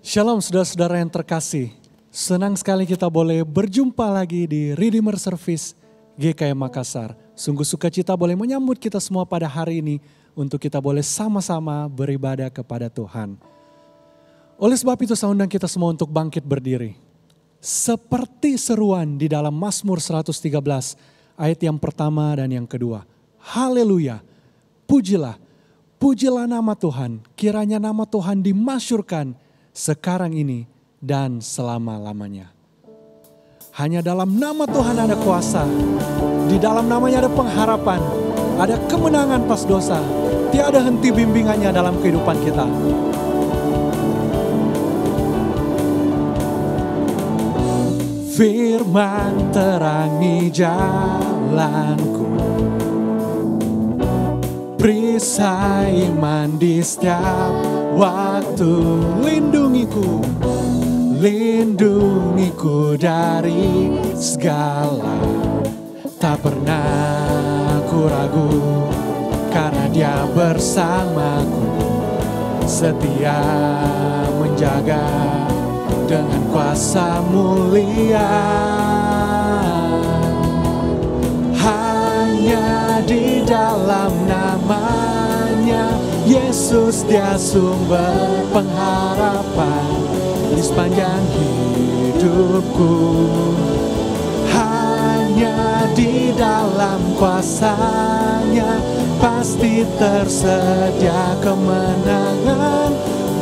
Shalom saudara-saudara yang terkasih. Senang sekali kita boleh berjumpa lagi di Redeemer Service GKM Makassar. Sungguh sukacita boleh menyambut kita semua pada hari ini untuk kita boleh sama-sama beribadah kepada Tuhan. Oleh sebab itu saya undang kita semua untuk bangkit berdiri. Seperti seruan di dalam Mazmur 113 ayat yang pertama dan yang kedua. Haleluya, pujilah nama Tuhan, kiranya nama Tuhan dimasyurkan sekarang ini dan selama-lamanya. Hanya dalam nama Tuhan ada kuasa, di dalam namanya ada pengharapan, ada kemenangan pas dosa, tiada henti bimbingannya dalam kehidupan kita. Firman terangi jalanku, perisai iman di setiap waktu. Lindungiku dari segala. Tak pernah ku ragu, karena Dia bersamaku, setia menjaga dengan kuasa mulia. Hanya di dalam namanya Yesus, Dia sumber pengharapan di sepanjang hidupku. Hanya di dalam kuasa-Nya pasti tersedia kemenangan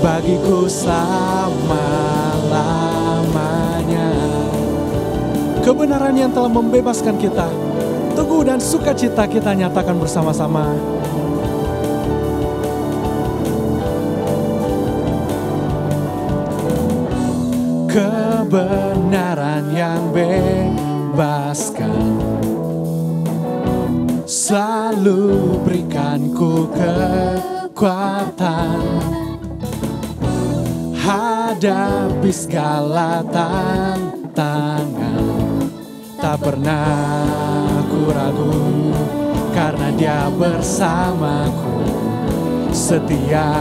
bagiku selama-lamanya. Kebenaran yang telah membebaskan kita, teguh dan sukacita kita nyatakan bersama-sama. Kebenaran yang bebaskan selalu berikanku kekuatan hadapi segala tantangan. Tak pernah ku ragu, karena Dia bersamaku, setia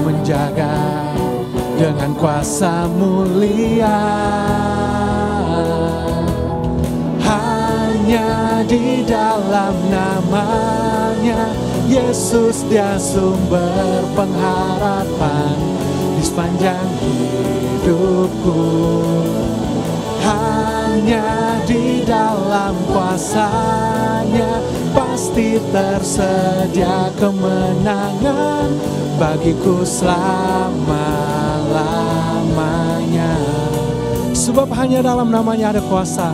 menjaga dengan kuasa mulia. Hanya di dalam namanya Yesus, Dia sumber pengharapan di sepanjang hidupku. Hanya di dalam kuasa-Nya pasti tersedia kemenangan bagiku selama-lamanya. Sebab hanya dalam namanya ada kuasa,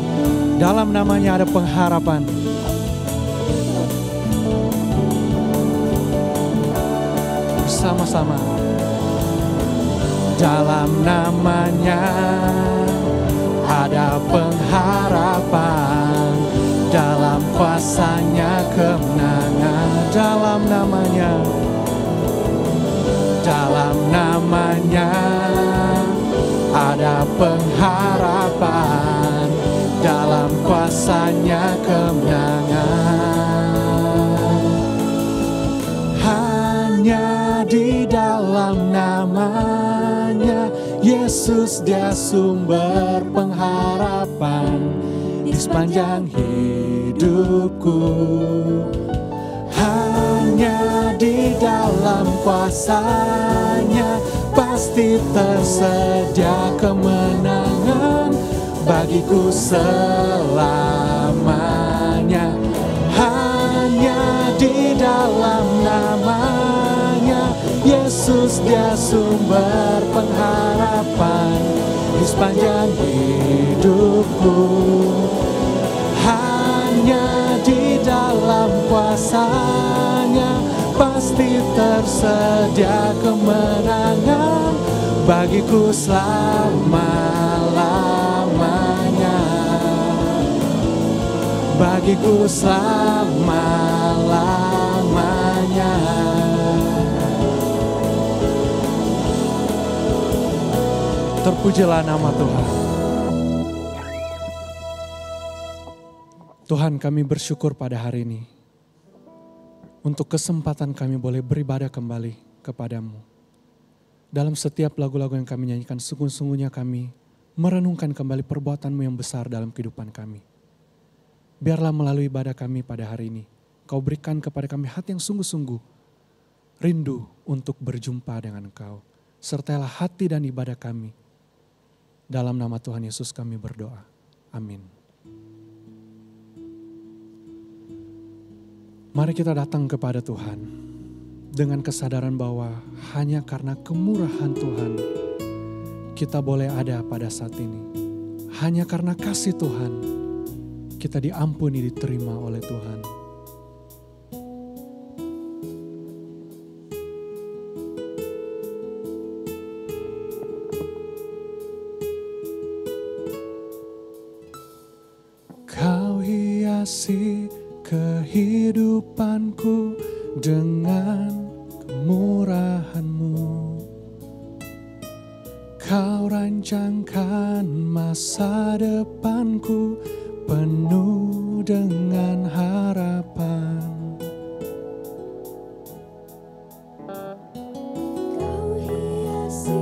dalam namanya ada pengharapan. Bersama-sama. Dalam namanya ada pengharapan, dalam kuasa-Nya kemenangan. Dalam namanya ada pengharapan, dalam kuasa-Nya kemenangan. Hanya di dalam namanya Yesus, Dia sumber pengharapan di sepanjang hidupku. Hanya di dalam kuasa-Nya pasti tersedia kemenangan bagiku selamanya. Hanya di dalam namanya Yesus, Dia sumber pengharapan di sepanjang hidupku. Hanya di dalam kuasa-Nya pasti tersedia kemenangan bagiku selama-lamanya. Bagiku selama-lamanya. Terpujilah nama Tuhan. Tuhan, kami bersyukur pada hari ini untuk kesempatan kami boleh beribadah kembali kepadamu. dalam setiap lagu-lagu yang kami nyanyikan, sungguh-sungguhnya kami merenungkan kembali perbuatan-Mu yang besar dalam kehidupan kami. Biarlah melalui ibadah kami pada hari ini, Kau berikan kepada kami hati yang sungguh-sungguh, rindu untuk berjumpa dengan Engkau. Sertailah hati dan ibadah kami. Dalam nama Tuhan Yesus kami berdoa. Amin. Mari kita datang kepada Tuhan dengan kesadaran bahwa hanya karena kemurahan Tuhan kita boleh ada pada saat ini. Hanya karena kasih Tuhan kita diampuni, diterima oleh Tuhan. Kau hiasi kehidupanku dengan kemurahan-Mu. Kau rancangkan masa depanku penuh dengan harapan. Kau hiasi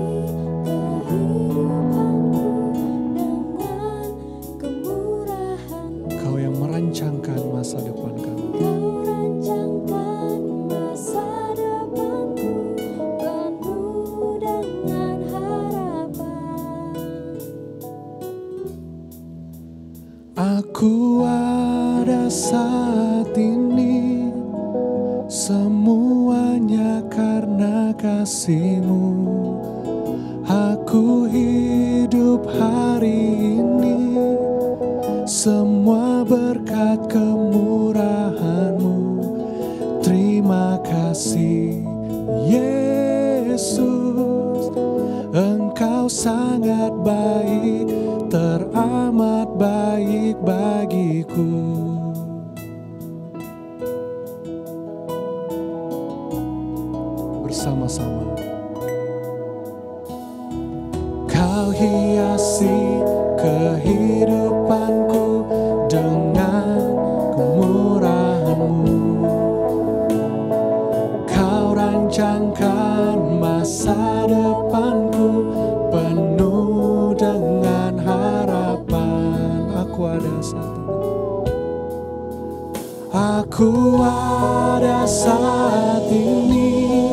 kehidupanku dengan kemurahan-Mu. Kau yang merancangkan masa depan kami. Kau rancangkan masa depanku penuh dengan harapan. Aku ada saat ini, semuanya karena kasih-Mu. Aku hidup hari ini, semua berkat kemurahan-Mu. Terima kasih Yesus, Engkau sangat baik, teramat baik bagiku. Bersama-sama. Kau hiasi kehidupanku dengan kemurahan-Mu. Kau rancangkan masa depanku penuh dengan harapan. Aku ada saat ini. Aku ada saat ini,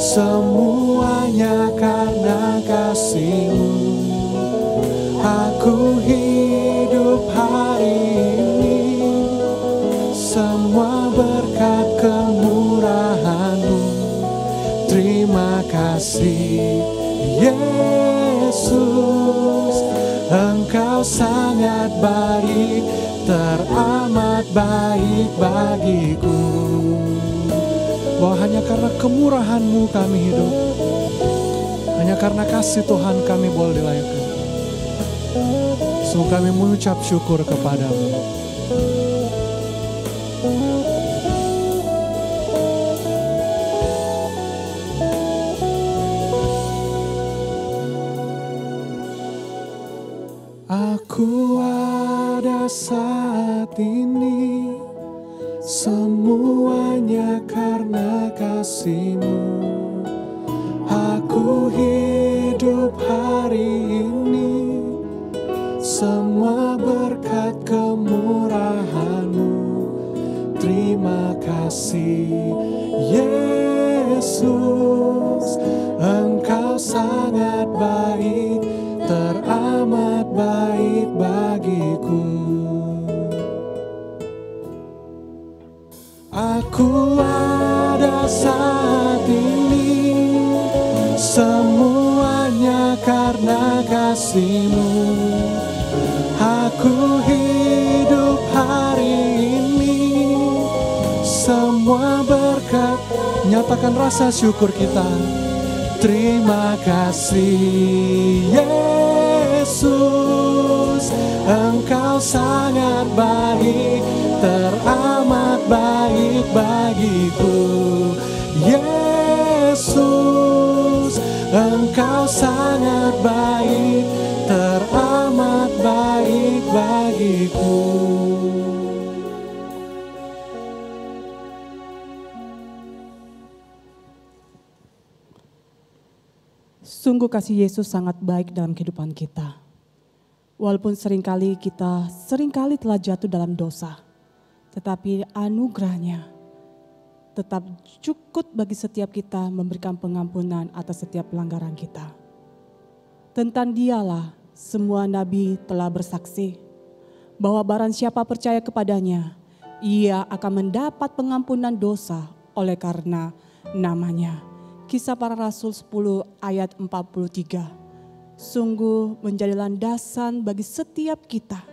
semuanya karena kasih-Mu. Aku hidup hari ini, semua berkat kemurahan-Mu. Terima kasih Yesus, Engkau sangat baik, teramat baik bagiku. Bahwa hanya karena kemurahan-Mu kami hidup, hanya karena kasih Tuhan kami boleh dilayakkan. Sungguh kami mengucap syukur kepada-Mu. Aku ada saat ini, semuanya karena kasih-Mu. Aku hidup hari ini, semua berkat kemurahan-Mu. Terima kasih Yesus, Engkau sangat baik, teramat baik bagiku. Aku ada saat ini, semuanya karena kasih-Mu. Aku hidup hari ini, semua berkat. Nyatakan rasa syukur kita. Terima kasih Yesus, Engkau sangat baik, teramat baik bagiku. Yesus, Engkau sangat baik, teramat baik bagiku. Sungguh kasih Yesus sangat baik dalam kehidupan kita. Walaupun seringkali kita telah jatuh dalam dosa, tetapi anugerahnya tetap cukup bagi setiap kita memberikan pengampunan atas setiap pelanggaran kita. Tentang Dialah semua nabi telah bersaksi bahwa barang siapa percaya kepadanya, ia akan mendapat pengampunan dosa oleh karena namanya. Kisah Para Rasul 10 ayat 43. Sungguh menjadi landasan bagi setiap kita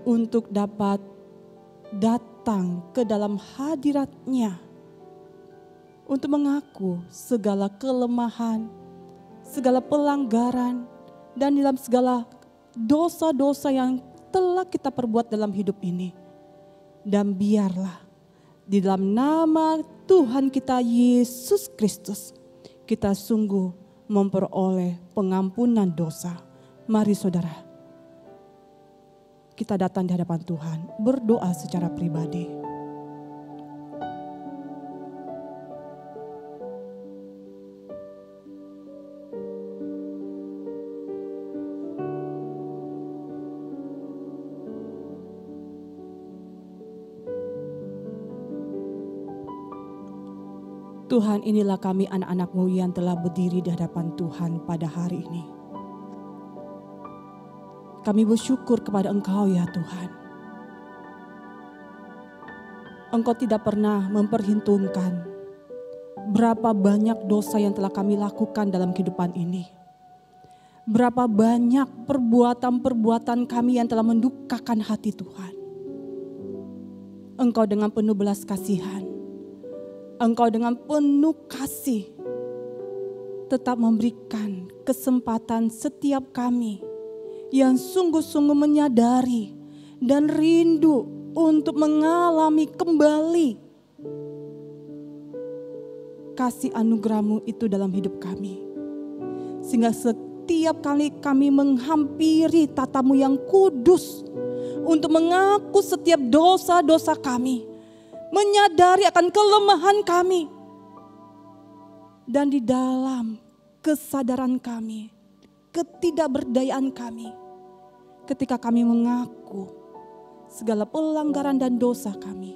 untuk dapat datang ke dalam hadirat-Nya, untuk mengaku segala kelemahan, segala pelanggaran, dan dalam segala dosa-dosa yang telah kita perbuat dalam hidup ini. Dan biarlah di dalam nama Tuhan kita Yesus Kristus, kita sungguh memperoleh pengampunan dosa. Mari saudara, kita datang di hadapan Tuhan, berdoa secara pribadi. Tuhan, inilah kami anak-anak-Mu yang telah berdiri di hadapan Tuhan pada hari ini. Kami bersyukur kepada Engkau ya Tuhan. Engkau tidak pernah memperhitungkan berapa banyak dosa yang telah kami lakukan dalam kehidupan ini. Berapa banyak perbuatan-perbuatan kami yang telah mendukakan hati Tuhan. Engkau dengan penuh belas kasihan, Engkau dengan penuh kasih tetap memberikan kesempatan setiap kami yang sungguh-sungguh menyadari dan rindu untuk mengalami kembali kasih anugerah-Mu itu dalam hidup kami. Sehingga setiap kali kami menghampiri tata-Mu yang kudus untuk mengaku setiap dosa-dosa kami, menyadari akan kelemahan kami, dan di dalam kesadaran kami, ketidakberdayaan kami, ketika kami mengaku segala pelanggaran dan dosa kami,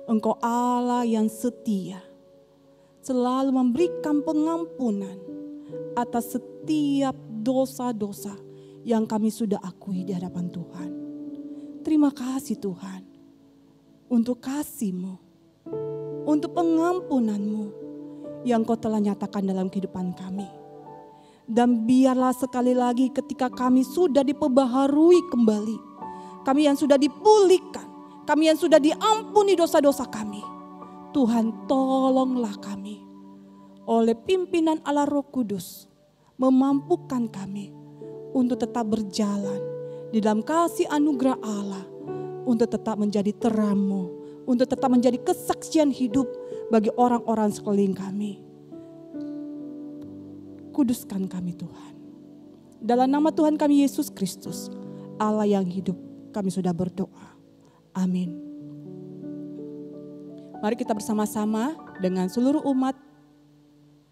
Engkau Allah yang setia, selalu memberikan pengampunan atas setiap dosa-dosa yang kami sudah akui di hadapan Tuhan. Terima kasih Tuhan, untuk kasih-Mu, untuk pengampunan-Mu yang Kau telah nyatakan dalam kehidupan kami. Dan biarlah sekali lagi ketika kami sudah diperbaharui kembali, kami yang sudah dipulihkan, kami yang sudah diampuni dosa-dosa kami, Tuhan tolonglah kami oleh pimpinan Allah Roh Kudus, memampukan kami untuk tetap berjalan di dalam kasih anugerah Allah, untuk tetap menjadi terang-Mu, untuk tetap menjadi kesaksian hidup bagi orang-orang sekeliling kami. Kuduskan kami Tuhan. Dalam nama Tuhan kami Yesus Kristus, Allah yang hidup, kami sudah berdoa. Amin. Mari kita bersama-sama dengan seluruh umat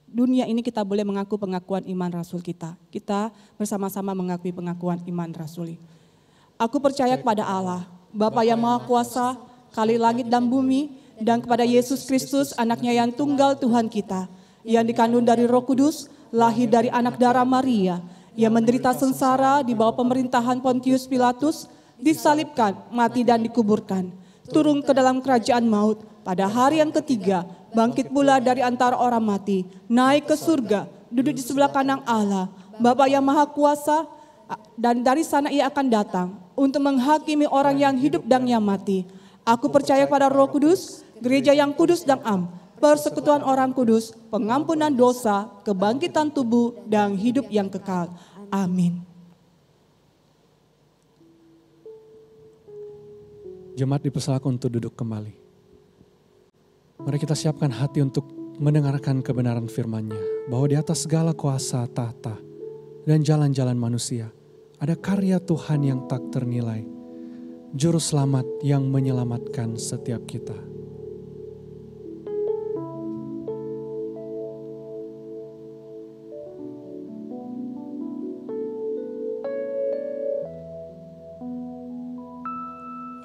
dunia ini kita boleh mengaku pengakuan iman rasul kita. Kita bersama-sama mengakui pengakuan iman rasuli. Aku percaya kepada Allah, Bapa yang Maha Kuasa, Kali langit dan bumi, dan kepada Yesus Kristus, anaknya yang tunggal Tuhan kita, yang dikandung dari Roh Kudus, lahir dari anak darah Maria, yang menderita sengsara di bawah pemerintahan Pontius Pilatus, disalibkan, mati dan dikuburkan, turun ke dalam kerajaan maut, pada hari yang ketiga, bangkit pula dari antara orang mati, naik ke surga, duduk di sebelah kanan Allah, Bapa yang Maha Kuasa, dan dari sana ia akan datang untuk menghakimi orang yang hidup dan yang mati. Aku percaya pada Roh Kudus, gereja yang kudus dan am, persekutuan orang kudus, pengampunan dosa, kebangkitan tubuh, dan hidup yang kekal. Amin. Jemaat dipersilakan untuk duduk kembali. Mari kita siapkan hati untuk mendengarkan kebenaran firman-Nya, bahwa di atas segala kuasa, tahta, dan jalan-jalan manusia, ada karya Tuhan yang tak ternilai, Juru Selamat yang menyelamatkan setiap kita.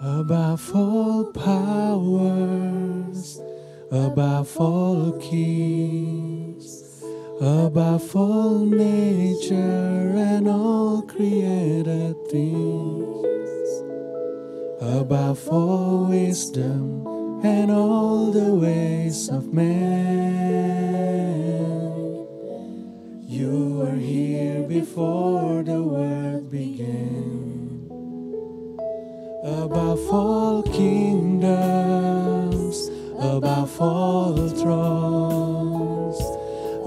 Above all powers, above all kings, above all nature and all created things, above all wisdom and all the ways of man. You were here before the world began. Above all kingdoms, above all thrones,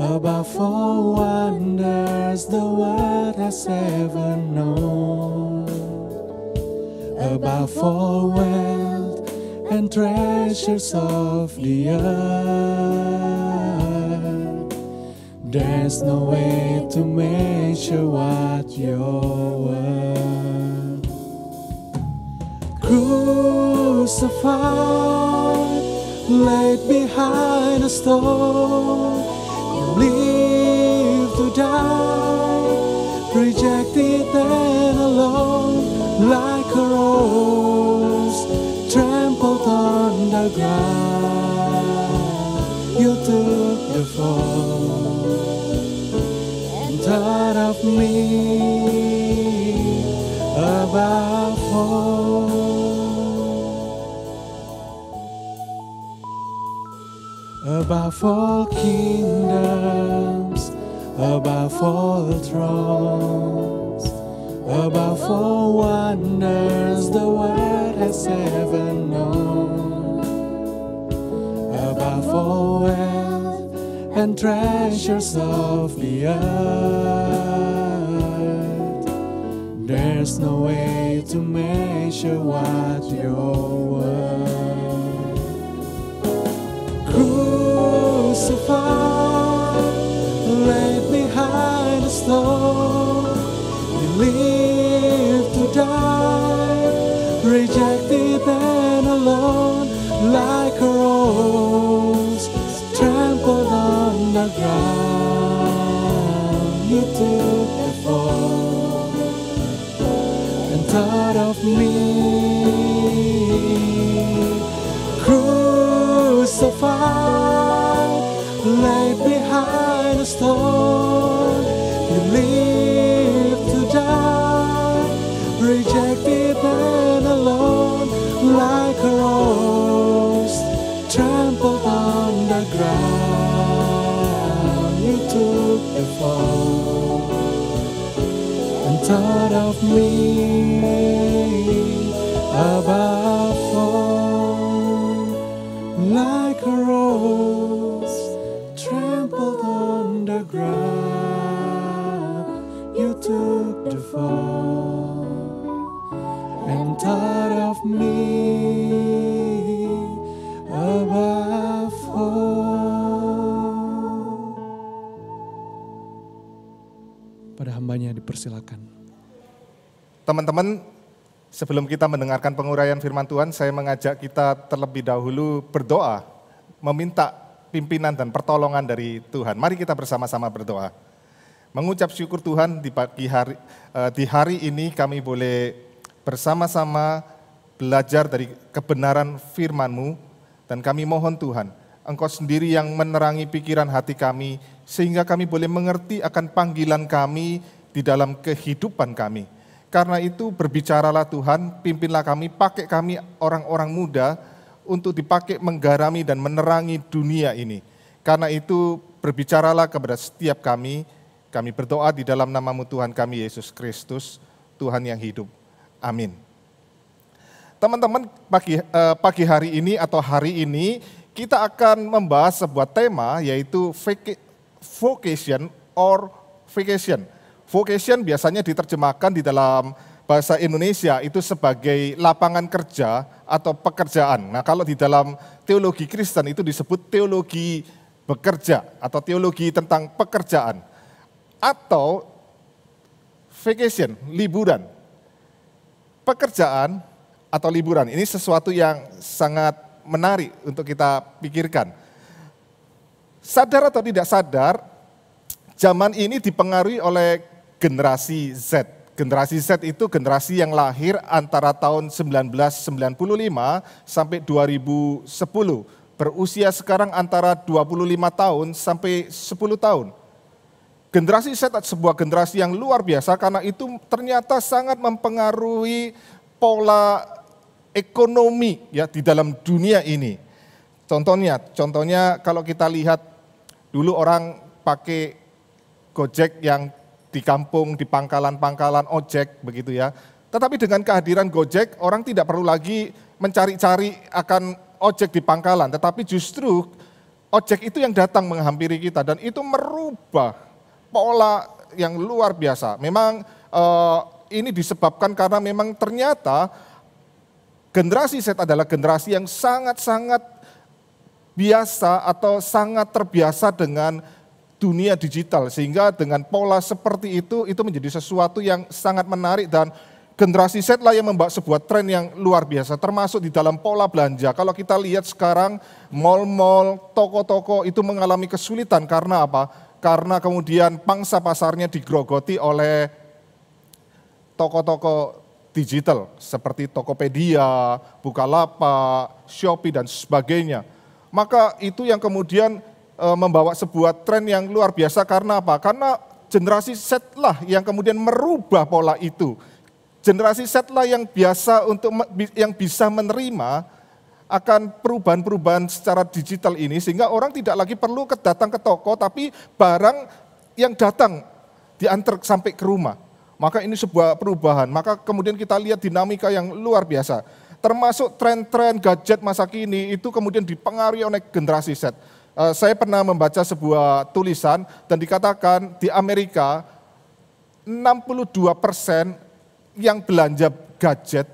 above all wonders the world has ever known, above all wealth and treasures of the earth, there's no way to measure what you're worth. Crucified, laid behind a stone, you live to die, rejected and alone, like a rose trampled on the ground. You took the fall and thought of me above all. Above all kingdoms, above all thrones, above all wonders the world has ever known, above all wealth and treasures of the earth, there's no way to measure what you're worth. Crucified, laid behind a stone, you live to die, rejected and alone, like a rose trampled on the ground. You took the fall and thought of me. Crucified, laid behind a stone, you live to die, rejected and alone, like a rose trampled on the ground. You took the fall and thought of me above all, like a rose trampled on the ground. You took the fall and thought of me above all. Pada hambanya dipersilakan. Teman-teman, sebelum kita mendengarkan penguraian firman Tuhan, saya mengajak kita terlebih dahulu berdoa, meminta pimpinan dan pertolongan dari Tuhan. Mari kita bersama-sama berdoa. Mengucap syukur Tuhan di hari ini kami boleh bersama-sama belajar dari kebenaran firman-Mu, dan kami mohon Tuhan, Engkau sendiri yang menerangi pikiran hati kami, sehingga kami boleh mengerti akan panggilan kami di dalam kehidupan kami. Karena itu berbicaralah Tuhan, pimpinlah kami, pakai kami orang-orang muda untuk dipakai menggarami dan menerangi dunia ini. Karena itu berbicaralah kepada setiap kami berdoa di dalam nama-Mu Tuhan kami Yesus Kristus, Tuhan yang hidup. Amin. Teman-teman, pagi hari ini atau hari ini kita akan membahas sebuah tema, yaitu vocation or vacation. Vocation biasanya diterjemahkan di dalam bahasa Indonesia itu sebagai lapangan kerja atau pekerjaan. Nah, kalau di dalam teologi Kristen itu disebut teologi bekerja atau teologi tentang pekerjaan. Atau vacation, liburan. Pekerjaan atau liburan, ini sesuatu yang sangat menarik untuk kita pikirkan. Sadar atau tidak sadar, zaman ini dipengaruhi oleh generasi Z. Generasi Z itu generasi yang lahir antara tahun 1995 sampai 2010. Berusia sekarang antara 25 tahun sampai 10 tahun. Generasi Z sebuah generasi yang luar biasa karena itu ternyata sangat mempengaruhi pola ekonomi ya di dalam dunia ini. Contohnya kalau kita lihat dulu orang pakai Gojek yang di kampung, di pangkalan-pangkalan ojek begitu ya. Tetapi dengan kehadiran Gojek, orang tidak perlu lagi mencari-cari akan ojek di pangkalan, tetapi justru ojek itu yang datang menghampiri kita dan itu merubah pola yang luar biasa. Memang ini disebabkan karena memang ternyata generasi Z adalah generasi yang sangat-sangat biasa atau sangat terbiasa dengan dunia digital, sehingga dengan pola seperti itu menjadi sesuatu yang sangat menarik dan generasi Z lah yang membawa sebuah tren yang luar biasa, termasuk di dalam pola belanja. Kalau kita lihat sekarang mal-mal, toko-toko itu mengalami kesulitan karena apa? Karena kemudian pangsa pasarnya digerogoti oleh toko-toko digital seperti Tokopedia, Bukalapak, Shopee dan sebagainya. Maka itu yang kemudian membawa sebuah tren yang luar biasa karena apa? Karena generasi Z lah yang kemudian merubah pola itu. Generasi Z lah yang yang bisa menerima akan perubahan-perubahan secara digital ini sehingga orang tidak lagi perlu datang ke toko tapi barang yang datang diantar sampai ke rumah. Maka ini sebuah perubahan. Maka kemudian kita lihat dinamika yang luar biasa. Termasuk tren-tren gadget masa kini itu kemudian dipengaruhi oleh generasi Z. Saya pernah membaca sebuah tulisan dan dikatakan di Amerika 62% yang belanja gadget,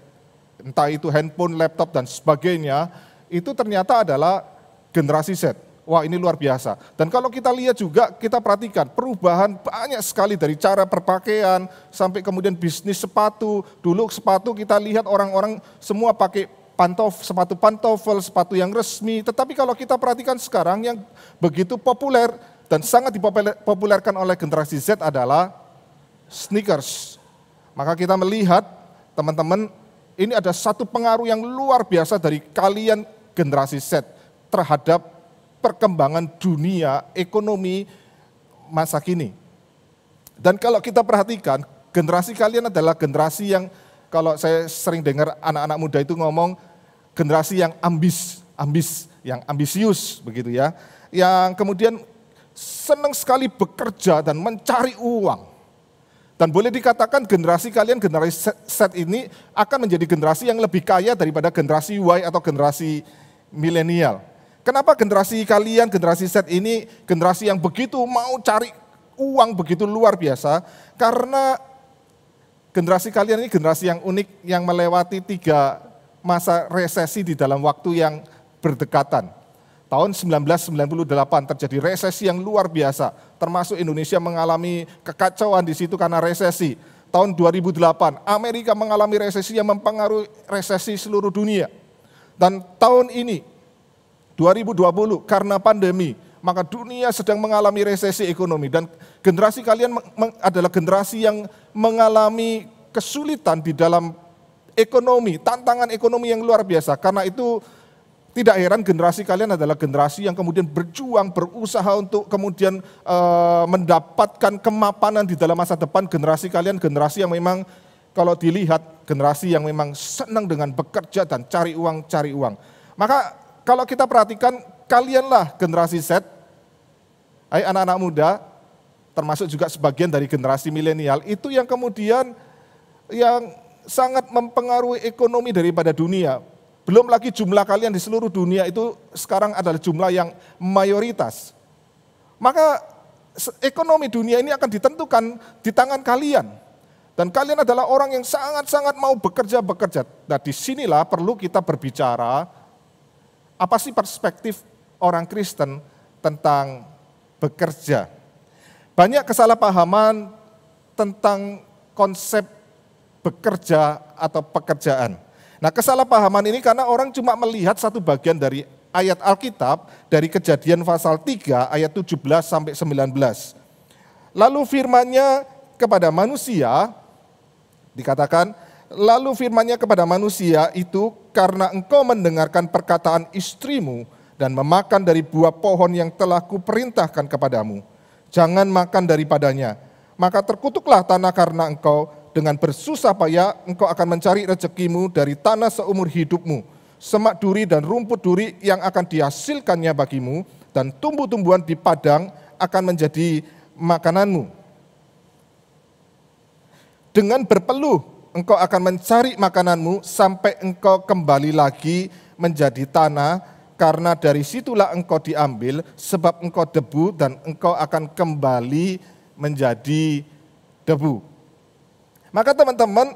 entah itu handphone, laptop dan sebagainya, itu ternyata adalah generasi Z. Wah, ini luar biasa. Dan kalau kita lihat juga, kita perhatikan perubahan banyak sekali dari cara berpakaian sampai kemudian bisnis sepatu. Dulu sepatu kita lihat orang-orang semua pakai sepatu pantofel, sepatu yang resmi. Tetapi kalau kita perhatikan sekarang yang begitu populer dan sangat dipopulerkan oleh generasi Z adalah sneakers. Maka kita melihat teman-teman ini ada satu pengaruh yang luar biasa dari kalian generasi Z terhadap perkembangan dunia ekonomi masa kini. Dan kalau kita perhatikan generasi kalian adalah generasi yang kalau saya sering dengar anak-anak muda itu ngomong generasi yang yang ambisius begitu ya. Yang kemudian senang sekali bekerja dan mencari uang. Dan boleh dikatakan generasi kalian, generasi Z ini akan menjadi generasi yang lebih kaya daripada generasi Y atau generasi milenial. Kenapa generasi kalian, generasi Z ini generasi yang begitu mau cari uang begitu luar biasa? Karena generasi kalian ini generasi yang unik yang melewati 3 masa resesi di dalam waktu yang berdekatan. Tahun 1998 terjadi resesi yang luar biasa, termasuk Indonesia mengalami kekacauan di situ karena resesi. Tahun 2008 Amerika mengalami resesi yang mempengaruhi resesi seluruh dunia. Dan tahun ini 2020 karena pandemi, maka dunia sedang mengalami resesi ekonomi dan generasi kalian adalah generasi yang mengalami kesulitan di dalam ekonomi, tantangan ekonomi yang luar biasa. Karena itu tidak heran generasi kalian adalah generasi yang kemudian berjuang, berusaha untuk kemudian mendapatkan kemapanan di dalam masa depan. Generasi kalian generasi yang memang kalau dilihat generasi yang memang senang dengan bekerja dan cari uang. Maka kalau kita perhatikan kalianlah generasi Z, hai anak-anak muda, termasuk juga sebagian dari generasi milenial, itu yang kemudian yang sangat mempengaruhi ekonomi daripada dunia. Belum lagi jumlah kalian di seluruh dunia itu sekarang adalah jumlah yang mayoritas. Maka ekonomi dunia ini akan ditentukan di tangan kalian. Dan kalian adalah orang yang sangat-sangat mau bekerja. Nah disinilah perlu kita berbicara, apa sih perspektif orang Kristen tentang bekerja. Banyak kesalahpahaman tentang konsep bekerja atau pekerjaan. Nah kesalahpahaman ini karena orang cuma melihat satu bagian dari ayat Alkitab dari Kejadian pasal 3 ayat 17 sampai 19. Lalu firman-Nya kepada manusia, Dikatakan, lalu firman-Nya kepada manusia itu, karena engkau mendengarkan perkataan istrimu dan memakan dari buah pohon yang telah kuperintahkan kepadamu. Jangan makan daripadanya, maka terkutuklah tanah karena engkau, dengan bersusah payah engkau akan mencari rezekimu dari tanah seumur hidupmu. Semak duri dan rumput duri yang akan dihasilkannya bagimu, dan tumbuh-tumbuhan di padang akan menjadi makananmu. Dengan berpeluh engkau akan mencari makananmu sampai engkau kembali lagi menjadi tanah, karena dari situlah engkau diambil, sebab engkau debu dan engkau akan kembali menjadi debu. Maka teman-teman,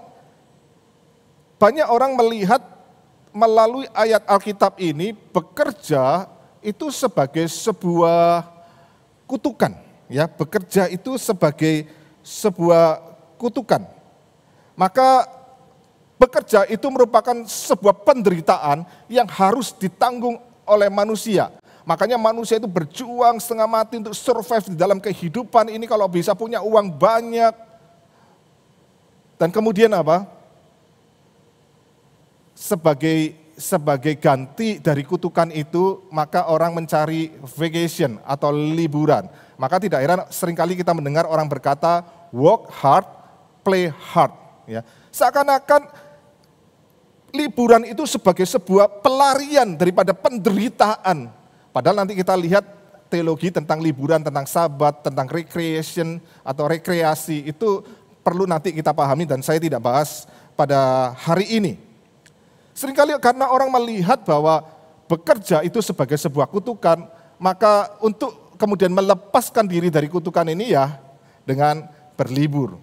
banyak orang melihat melalui ayat Alkitab ini bekerja itu sebagai sebuah kutukan, ya, bekerja itu sebagai sebuah kutukan. Maka bekerja itu merupakan sebuah penderitaan yang harus ditanggung oleh manusia. Makanya manusia itu berjuang setengah mati untuk survive di dalam kehidupan ini, kalau bisa punya uang banyak. Dan kemudian apa? Sebagai ganti dari kutukan itu, maka orang mencari vacation atau liburan. Maka tidak heran seringkali kita mendengar orang berkata, work hard, play hard. Ya. Seakan-akan liburan itu sebagai sebuah pelarian daripada penderitaan. Padahal nanti kita lihat teologi tentang liburan, tentang sabat, tentang recreation atau rekreasi, itu perlu nanti kita pahami dan saya tidak bahas pada hari ini. Seringkali karena orang melihat bahwa bekerja itu sebagai sebuah kutukan, maka untuk kemudian melepaskan diri dari kutukan ini ya dengan berlibur.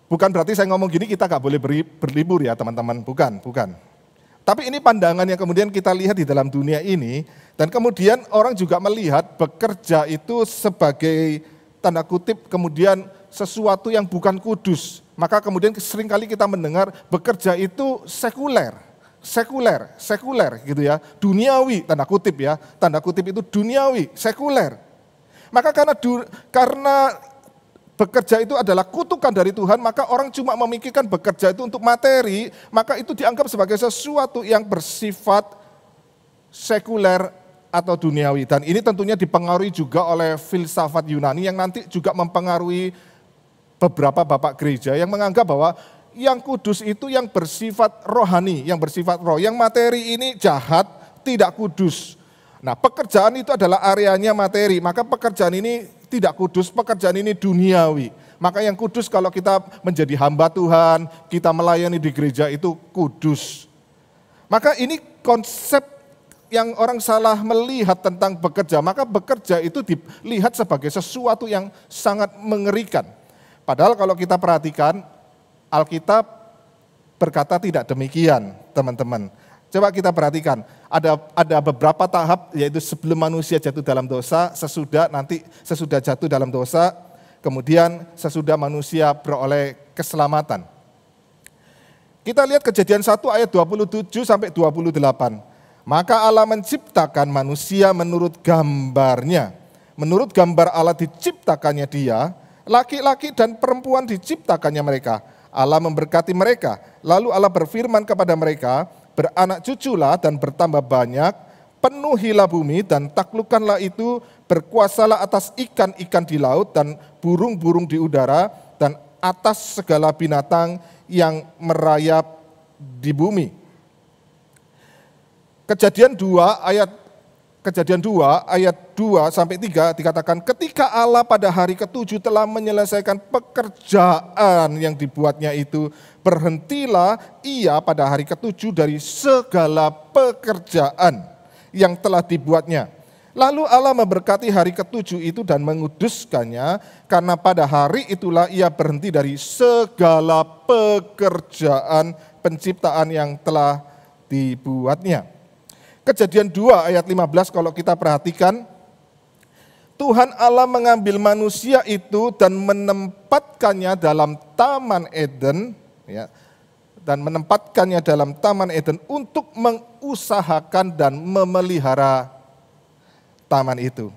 Bukan berarti saya ngomong gini kita gak boleh berlibur ya teman-teman, bukan. Tapi ini pandangan yang kemudian kita lihat di dalam dunia ini, dan kemudian orang juga melihat bekerja itu sebagai tanda kutip kemudian sesuatu yang bukan kudus. Maka kemudian seringkali kita mendengar bekerja itu sekuler gitu ya, duniawi, tanda kutip itu duniawi, sekuler. Maka karena bekerja itu adalah kutukan dari Tuhan, maka orang cuma memikirkan bekerja itu untuk materi, maka itu dianggap sebagai sesuatu yang bersifat sekuler atau duniawi. Dan ini tentunya dipengaruhi juga oleh filsafat Yunani yang nanti juga mempengaruhi beberapa bapak gereja yang menganggap bahwa yang kudus itu yang bersifat rohani, yang bersifat roh, yang materi ini jahat, tidak kudus. Nah, pekerjaan itu adalah areanya materi, maka pekerjaan ini tidak kudus, pekerjaan ini duniawi. Maka yang kudus kalau kita menjadi hamba Tuhan, kita melayani di gereja itu kudus. Maka ini konsep yang orang salah melihat tentang bekerja, maka bekerja itu dilihat sebagai sesuatu yang sangat mengerikan. Padahal kalau kita perhatikan, Alkitab berkata tidak demikian, teman-teman. Coba kita perhatikan, ada beberapa tahap, yaitu sebelum manusia jatuh dalam dosa, sesudah jatuh dalam dosa, kemudian sesudah manusia beroleh keselamatan. Kita lihat Kejadian 1 ayat 27 sampai 28. Maka Allah menciptakan manusia menurut gambarnya. Menurut gambar Allah diciptakannya dia, laki-laki dan perempuan diciptakannya mereka. Allah memberkati mereka. Lalu Allah berfirman kepada mereka, beranak cuculah dan bertambah banyak, penuhilah bumi dan taklukkanlah itu, berkuasalah atas ikan-ikan di laut dan burung-burung di udara dan atas segala binatang yang merayap di bumi. Kejadian 2 ayat 2 sampai 3 dikatakan, ketika Allah pada hari ke-7 telah menyelesaikan pekerjaan yang dibuatnya itu, berhentilah ia pada hari ke-7 dari segala pekerjaan yang telah dibuatnya. Lalu Allah memberkati hari ke-7 itu dan menguduskannya, karena pada hari itulah ia berhenti dari segala pekerjaan penciptaan yang telah dibuatnya. Kejadian 2 ayat 15 kalau kita perhatikan, Tuhan Allah mengambil manusia itu dan menempatkannya dalam Taman Eden, ya, dan menempatkannya dalam Taman Eden untuk mengusahakan dan memelihara taman itu.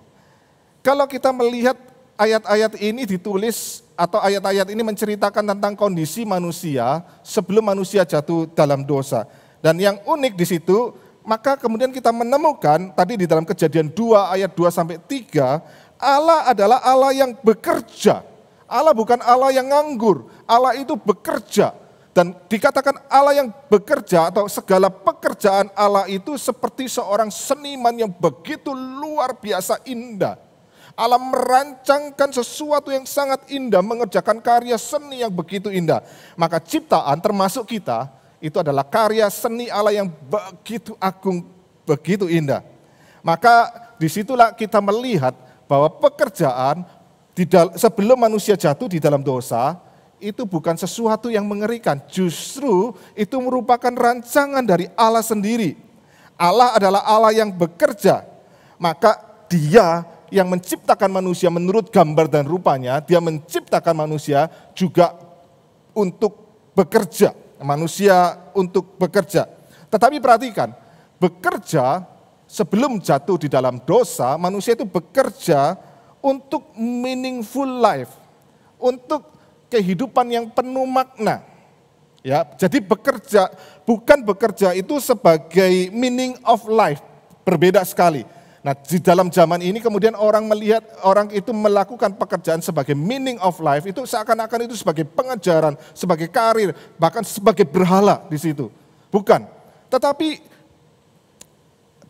Kalau kita melihat ayat-ayat ini ditulis atau ayat-ayat ini menceritakan tentang kondisi manusia sebelum manusia jatuh dalam dosa. Dan yang unik di situ, maka kemudian kita menemukan tadi di dalam Kejadian 2 ayat 2 sampai 3, Allah adalah Allah yang bekerja. Allah bukan Allah yang nganggur, Allah itu bekerja. Dan dikatakan Allah yang bekerja atau segala pekerjaan Allah itu seperti seorang seniman yang begitu luar biasa indah. Allah merancangkan sesuatu yang sangat indah, mengerjakan karya seni yang begitu indah. Maka ciptaan termasuk kita, itu adalah karya seni Allah yang begitu agung, begitu indah. Maka disitulah kita melihat bahwa pekerjaan sebelum manusia jatuh di dalam dosa, itu bukan sesuatu yang mengerikan, justru itu merupakan rancangan dari Allah sendiri. Allah adalah Allah yang bekerja, maka Dia yang menciptakan manusia menurut gambar dan rupanya, Dia menciptakan manusia juga untuk bekerja, manusia untuk bekerja. Tetapi perhatikan, bekerja sebelum jatuh di dalam dosa, manusia itu bekerja untuk meaningful life, untuk kehidupan yang penuh makna. Ya, jadi bukan bekerja itu sebagai meaning of life, berbeda sekali. Nah, di dalam zaman ini kemudian orang melihat orang itu melakukan pekerjaan sebagai meaning of life, itu seakan-akan itu sebagai pengejaran, sebagai karir, bahkan sebagai berhala di situ. Bukan. Tetapi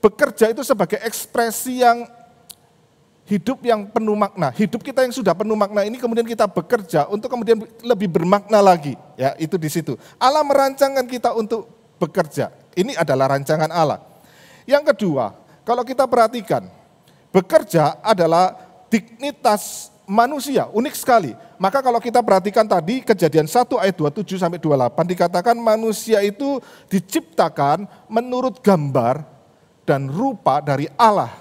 bekerja itu sebagai ekspresi yang hidup yang penuh makna. Hidup kita yang sudah penuh makna ini kemudian kita bekerja untuk kemudian lebih bermakna lagi. Ya, itu di situ. Allah merancangkan kita untuk bekerja. Ini adalah rancangan Allah. Yang kedua, kalau kita perhatikan, bekerja adalah dignitas manusia, unik sekali. Maka kalau kita perhatikan tadi Kejadian 1 ayat 27 sampai 28 dikatakan manusia itu diciptakan menurut gambar dan rupa dari Allah.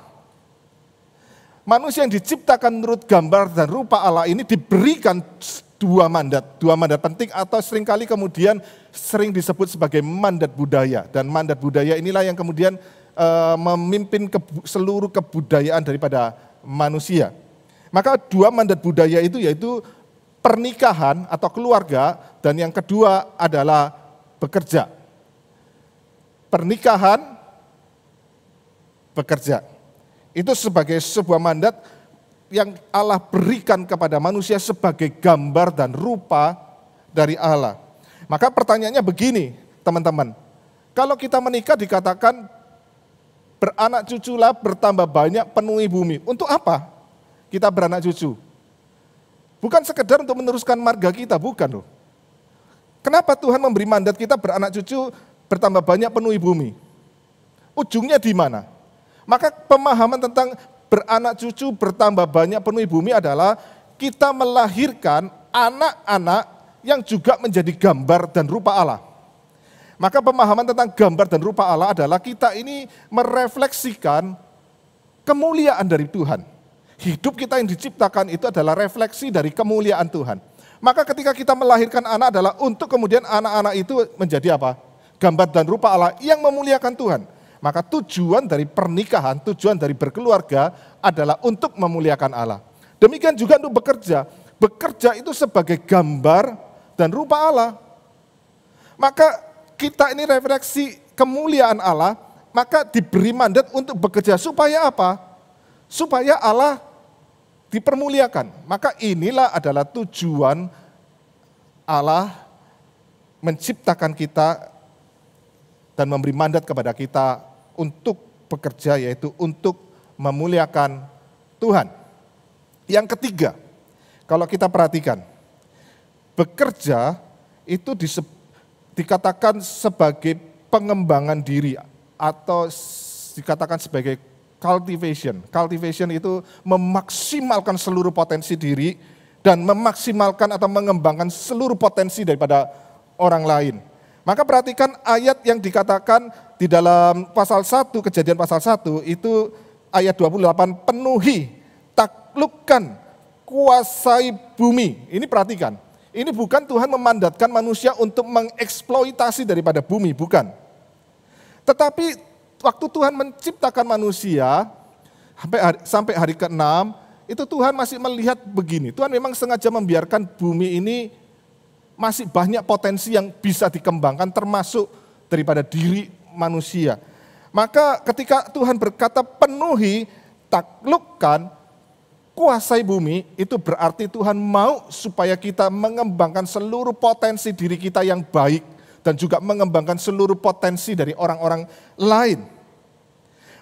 Manusia yang diciptakan menurut gambar dan rupa Allah ini diberikan dua mandat penting atau seringkali kemudian sering disebut sebagai mandat budaya. Dan mandat budaya inilah yang kemudian memimpin seluruh kebudayaan daripada manusia. Maka dua mandat budaya itu yaitu pernikahan atau keluarga dan yang kedua adalah bekerja. Pernikahan, bekerja. Itu sebagai sebuah mandat yang Allah berikan kepada manusia sebagai gambar dan rupa dari Allah. Maka pertanyaannya begini, teman-teman. Kalau kita menikah dikatakan beranak cuculah bertambah banyak penuhi bumi. Untuk apa kita beranak cucu? Bukan sekedar untuk meneruskan marga kita, bukan loh. Kenapa Tuhan memberi mandat kita beranak cucu bertambah banyak penuhi bumi? Ujungnya di mana? Maka pemahaman tentang beranak cucu bertambah banyak penuhi bumi adalah kita melahirkan anak-anak yang juga menjadi gambar dan rupa Allah. Maka pemahaman tentang gambar dan rupa Allah adalah kita ini merefleksikan kemuliaan dari Tuhan. Hidup kita yang diciptakan itu adalah refleksi dari kemuliaan Tuhan. Maka ketika kita melahirkan anak adalah untuk kemudian anak-anak itu menjadi apa? Gambar dan rupa Allah yang memuliakan Tuhan. Maka tujuan dari pernikahan, tujuan dari berkeluarga adalah untuk memuliakan Allah. Demikian juga untuk bekerja. Bekerja itu sebagai gambar dan rupa Allah. Maka kita ini refleksi kemuliaan Allah, maka diberi mandat untuk bekerja. Supaya apa? Supaya Allah dipermuliakan. Maka inilah adalah tujuan Allah menciptakan kita dan memberi mandat kepada kita untuk bekerja, yaitu untuk memuliakan Tuhan. Yang ketiga, kalau kita perhatikan, bekerja itu dikatakan sebagai pengembangan diri atau dikatakan sebagai cultivation. Cultivation itu memaksimalkan seluruh potensi diri dan memaksimalkan atau mengembangkan seluruh potensi daripada orang lain. Maka perhatikan ayat yang dikatakan di dalam pasal 1, Kejadian pasal 1 itu ayat 28, penuhi, taklukkan, kuasai bumi. Ini perhatikan, ini bukan Tuhan memandatkan manusia untuk mengeksploitasi daripada bumi, bukan. Tetapi waktu Tuhan menciptakan manusia sampai hari ke-6, itu Tuhan masih melihat begini. Tuhan memang sengaja membiarkan bumi ini masih banyak potensi yang bisa dikembangkan termasuk daripada diri manusia. Maka ketika Tuhan berkata penuhi, taklukkan, kuasai bumi, itu berarti Tuhan mau supaya kita mengembangkan seluruh potensi diri kita yang baik dan juga mengembangkan seluruh potensi dari orang-orang lain.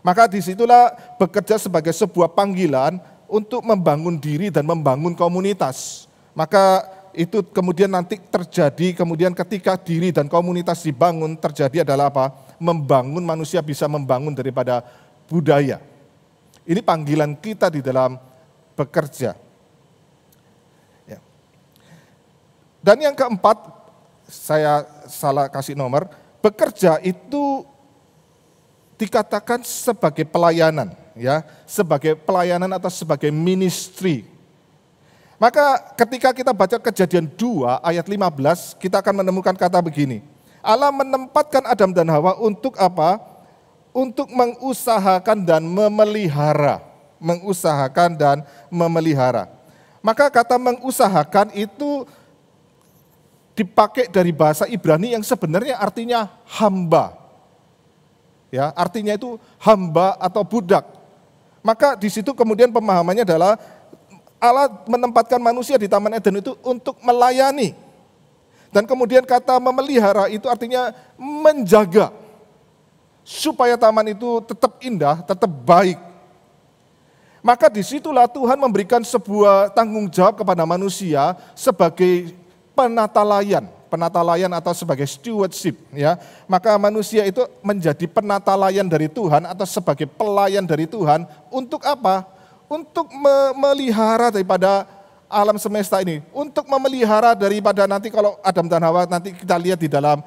Maka disitulah bekerja sebagai sebuah panggilan untuk membangun diri dan membangun komunitas. Maka itu kemudian nanti terjadi, kemudian ketika diri dan komunitas dibangun, terjadi adalah apa? Membangun, manusia bisa membangun daripada budaya. Ini panggilan kita di dalam bekerja. Ya. Dan yang keempat, saya salah kasih nomor, bekerja itu dikatakan sebagai pelayanan, ya, sebagai pelayanan atau sebagai ministry. Maka ketika kita baca Kejadian 2 ayat 15, kita akan menemukan kata begini. Allah menempatkan Adam dan Hawa untuk apa? Untuk mengusahakan dan memelihara. Mengusahakan dan memelihara. Maka kata mengusahakan itu dipakai dari bahasa Ibrani yang sebenarnya artinya hamba. Ya, artinya itu hamba atau budak. Maka di situ kemudian pemahamannya adalah Allah menempatkan manusia di Taman Eden itu untuk melayani. Dan kemudian kata memelihara itu artinya menjaga. Supaya taman itu tetap indah, tetap baik. Maka disitulah Tuhan memberikan sebuah tanggung jawab kepada manusia sebagai penata layan atau sebagai stewardship. Ya. Maka manusia itu menjadi penata layan dari Tuhan atau sebagai pelayan dari Tuhan untuk apa? Untuk memelihara daripada alam semesta ini, untuk memelihara daripada nanti kalau Adam dan Hawa nanti kita lihat di dalam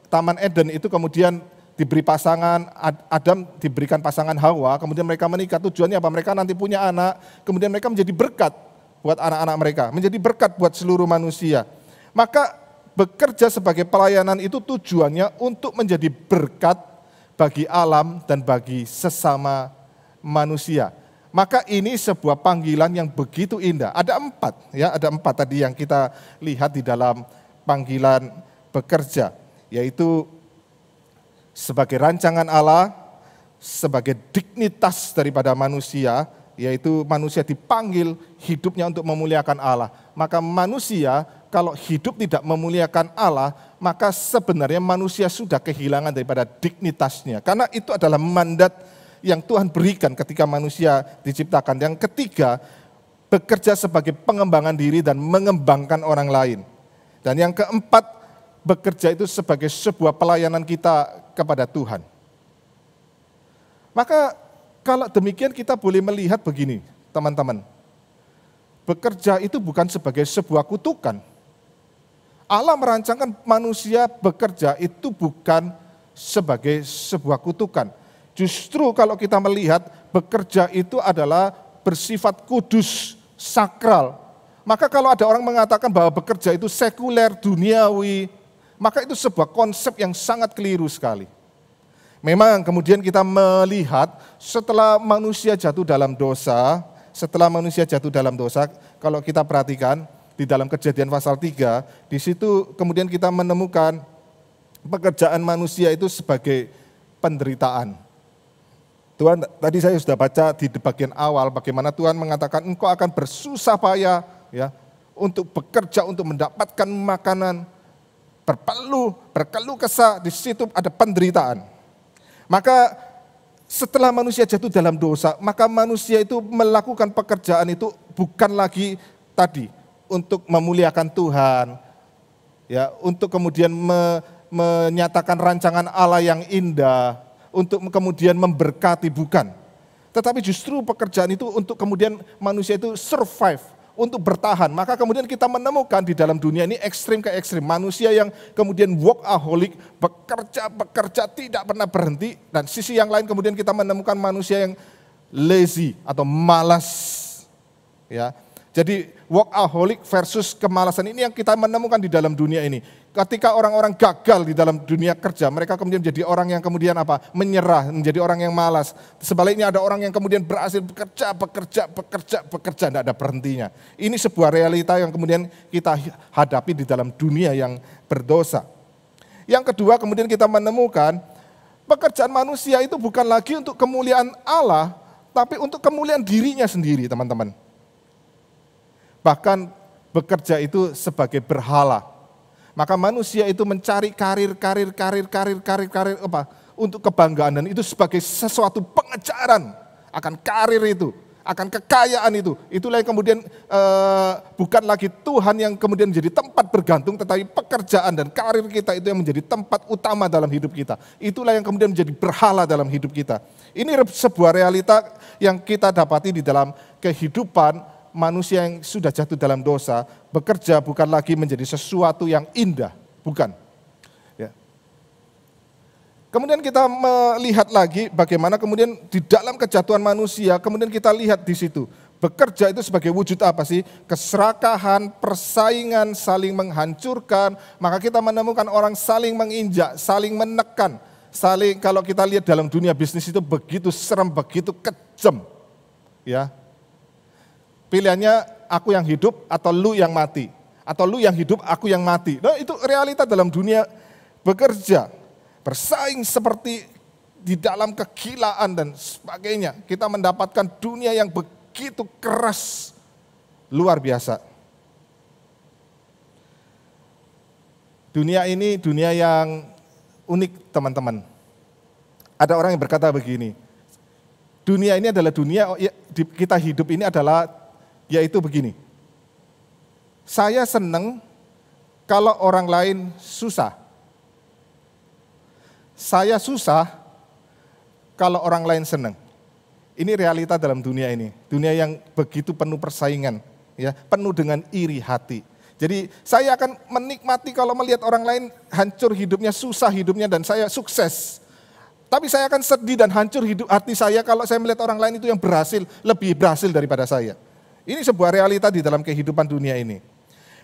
Taman Eden itu kemudian diberi pasangan, Adam diberikan pasangan Hawa, kemudian mereka menikah, tujuannya apa? Mereka nanti punya anak, kemudian mereka menjadi berkat buat anak-anak mereka, menjadi berkat buat seluruh manusia. Maka bekerja sebagai pelayanan itu tujuannya untuk menjadi berkat bagi alam dan bagi sesama manusia. Maka ini sebuah panggilan yang begitu indah. Ada 4, ya, ada 4 tadi yang kita lihat di dalam panggilan bekerja, yaitu sebagai rancangan Allah, sebagai dignitas daripada manusia, yaitu manusia dipanggil hidupnya untuk memuliakan Allah. Maka manusia kalau hidup tidak memuliakan Allah, maka sebenarnya manusia sudah kehilangan daripada dignitasnya. Karena itu adalah mandat yang Tuhan berikan ketika manusia diciptakan. Yang ketiga, bekerja sebagai pengembangan diri dan mengembangkan orang lain. Dan yang keempat, bekerja itu sebagai sebuah pelayanan kita kepada Tuhan. Maka kalau demikian kita boleh melihat begini, teman-teman. Bekerja itu bukan sebagai sebuah kutukan. Allah merancangkan manusia bekerja itu bukan sebagai sebuah kutukan. Justru kalau kita melihat bekerja itu adalah bersifat kudus, sakral. Maka kalau ada orang mengatakan bahwa bekerja itu sekuler, duniawi, maka itu sebuah konsep yang sangat keliru sekali. Memang kemudian kita melihat setelah manusia jatuh dalam dosa, kalau kita perhatikan di dalam Kejadian pasal 3, di situ kemudian kita menemukan pekerjaan manusia itu sebagai penderitaan. Tuhan, tadi saya sudah baca di bagian awal bagaimana Tuhan mengatakan engkau akan bersusah payah ya untuk bekerja untuk mendapatkan makanan, berkeluh kesah, di situ ada penderitaan. Maka setelah manusia jatuh dalam dosa, maka manusia itu melakukan pekerjaan itu bukan lagi tadi untuk memuliakan Tuhan, ya, untuk kemudian menyatakan rancangan Allah yang indah, untuk kemudian memberkati, bukan. Tetapi justru pekerjaan itu untuk kemudian manusia itu survive, untuk bertahan. Maka kemudian kita menemukan di dalam dunia ini ekstrim ke ekstrim. Manusia yang kemudian workaholic, bekerja tidak pernah berhenti. Dan sisi yang lain kemudian kita menemukan manusia yang lazy atau malas. Ya. Jadi workaholic versus kemalasan ini yang kita menemukan di dalam dunia ini. Ketika orang-orang gagal di dalam dunia kerja, mereka kemudian menjadi orang yang kemudian apa? Menyerah, menjadi orang yang malas. Sebaliknya ada orang yang kemudian berhasil bekerja, tidak ada berhentinya. Ini sebuah realita yang kemudian kita hadapi di dalam dunia yang berdosa. Yang kedua kemudian kita menemukan pekerjaan manusia itu bukan lagi untuk kemuliaan Allah, tapi untuk kemuliaan dirinya sendiri, teman-teman. Bahkan bekerja itu sebagai berhala. Maka manusia itu mencari karir apa? Untuk kebanggaan, dan itu sebagai sesuatu pengejaran akan karir itu, akan kekayaan itu. Itulah yang kemudian bukan lagi Tuhan yang kemudian menjadi tempat bergantung, tetapi pekerjaan dan karir kita itu yang menjadi tempat utama dalam hidup kita. Itulah yang kemudian menjadi berhala dalam hidup kita. Ini sebuah realita yang kita dapati di dalam kehidupan manusia yang sudah jatuh dalam dosa. Bekerja bukan lagi menjadi sesuatu yang indah, bukan. Ya. Kemudian kita melihat lagi bagaimana kemudian di dalam kejatuhan manusia, kemudian kita lihat di situ. Bekerja itu sebagai wujud apa sih? Keserakahan, persaingan, saling menghancurkan. Maka kita menemukan orang saling menginjak, saling menekan. Saling, kalau kita lihat dalam dunia bisnis itu begitu serem, begitu kejam. Ya. Pilihannya aku yang hidup atau lu yang mati. Atau lu yang hidup, aku yang mati. Nah, itu realita dalam dunia bekerja. Bersaing seperti di dalam kegilaan dan sebagainya. Kita mendapatkan dunia yang begitu keras. Luar biasa. Dunia ini dunia yang unik, teman-teman. Ada orang yang berkata begini. Dunia ini adalah dunia, kita hidup ini adalah yaitu begini, saya senang kalau orang lain susah. Saya susah kalau orang lain senang. Ini realita dalam dunia ini. Dunia yang begitu penuh persaingan, ya, penuh dengan iri hati. Jadi saya akan menikmati kalau melihat orang lain hancur hidupnya, susah hidupnya, dan saya sukses. Tapi saya akan sedih dan hancur hidup hati saya kalau saya melihat orang lain itu yang berhasil, lebih berhasil daripada saya. Ini sebuah realita di dalam kehidupan dunia ini.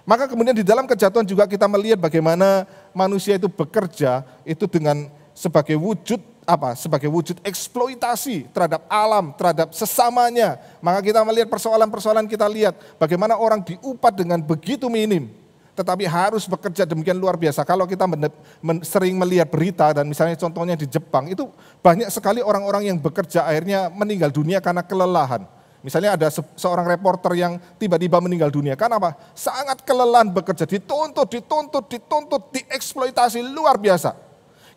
Maka kemudian di dalam kejatuhan juga kita melihat bagaimana manusia itu bekerja itu dengan sebagai wujud apa? Sebagai wujud eksploitasi terhadap alam, terhadap sesamanya. Maka kita melihat persoalan-persoalan, kita lihat bagaimana orang diupah dengan begitu minim, tetapi harus bekerja demikian luar biasa. Kalau kita sering melihat berita, dan misalnya contohnya di Jepang, itu banyak sekali orang-orang yang bekerja akhirnya meninggal dunia karena kelelahan. Misalnya ada seorang reporter yang tiba-tiba meninggal dunia. Karena apa? Sangat kelelahan bekerja, dituntut, dieksploitasi luar biasa.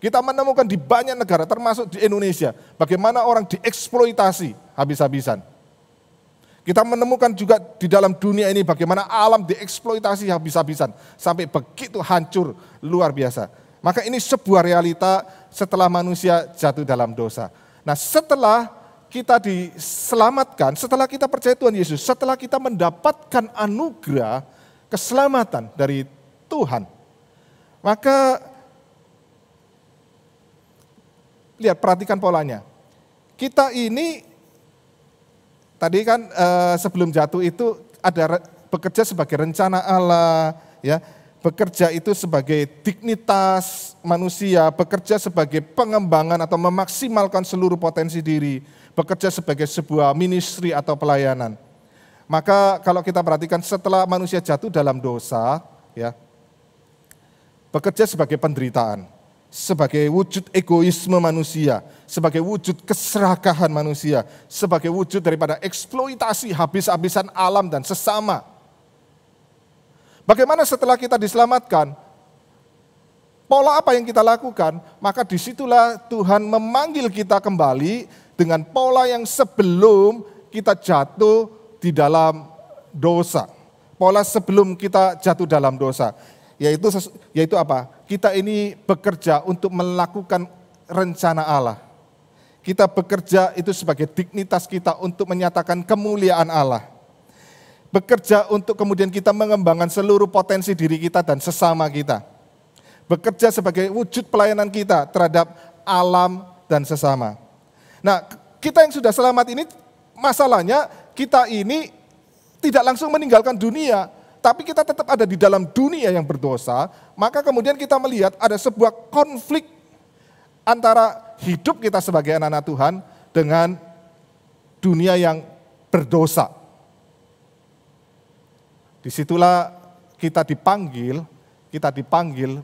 Kita menemukan di banyak negara, termasuk di Indonesia, bagaimana orang dieksploitasi habis-habisan. Kita menemukan juga di dalam dunia ini bagaimana alam dieksploitasi habis-habisan. Sampai begitu hancur, luar biasa. Maka ini sebuah realita setelah manusia jatuh dalam dosa. Nah, setelah kita diselamatkan, setelah kita percaya Tuhan Yesus, setelah kita mendapatkan anugerah keselamatan dari Tuhan, maka lihat, perhatikan polanya. Kita ini tadi kan sebelum jatuh itu ada bekerja sebagai rencana Allah, ya. Bekerja itu sebagai dignitas manusia, bekerja sebagai pengembangan atau memaksimalkan seluruh potensi diri, bekerja sebagai sebuah ministry atau pelayanan. Maka kalau kita perhatikan setelah manusia jatuh dalam dosa, ya, bekerja sebagai penderitaan, sebagai wujud egoisme manusia, sebagai wujud keserakahan manusia, sebagai wujud daripada eksploitasi habis-habisan alam dan sesama. Bagaimana setelah kita diselamatkan? Pola apa yang kita lakukan? Maka disitulah Tuhan memanggil kita kembali dengan pola yang sebelum kita jatuh di dalam dosa. Pola sebelum kita jatuh dalam dosa. Yaitu apa? Kita ini bekerja untuk melakukan rencana Allah. Kita bekerja itu sebagai dignitas kita untuk menyatakan kemuliaan Allah. Bekerja untuk kemudian kita mengembangkan seluruh potensi diri kita dan sesama kita. Bekerja sebagai wujud pelayanan kita terhadap alam dan sesama. Nah, kita yang sudah selamat ini, masalahnya kita ini tidak langsung meninggalkan dunia, tapi kita tetap ada di dalam dunia yang berdosa, maka kemudian kita melihat ada sebuah konflik antara hidup kita sebagai anak-anak Tuhan dengan dunia yang berdosa. Disitulah kita dipanggil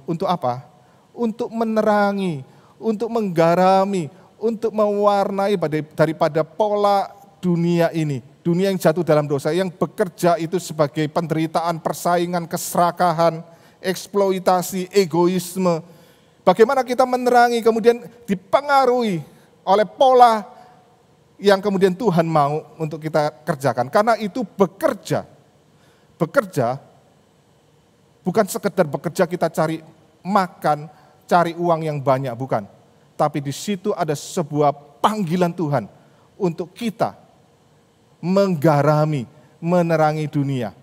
untuk apa? Untuk menerangi, untuk menggarami, untuk mewarnai daripada pola dunia ini. Dunia yang jatuh dalam dosa, yang bekerja itu sebagai penderitaan, persaingan, keserakahan, eksploitasi, egoisme. Bagaimana kita menerangi, kemudian dipengaruhi oleh pola yang kemudian Tuhan mau untuk kita kerjakan. Karena itu bekerja bukan sekedar bekerja kita cari makan, cari uang yang banyak, bukan. Tapi di situ ada sebuah panggilan Tuhan untuk kita menggarami, menerangi dunia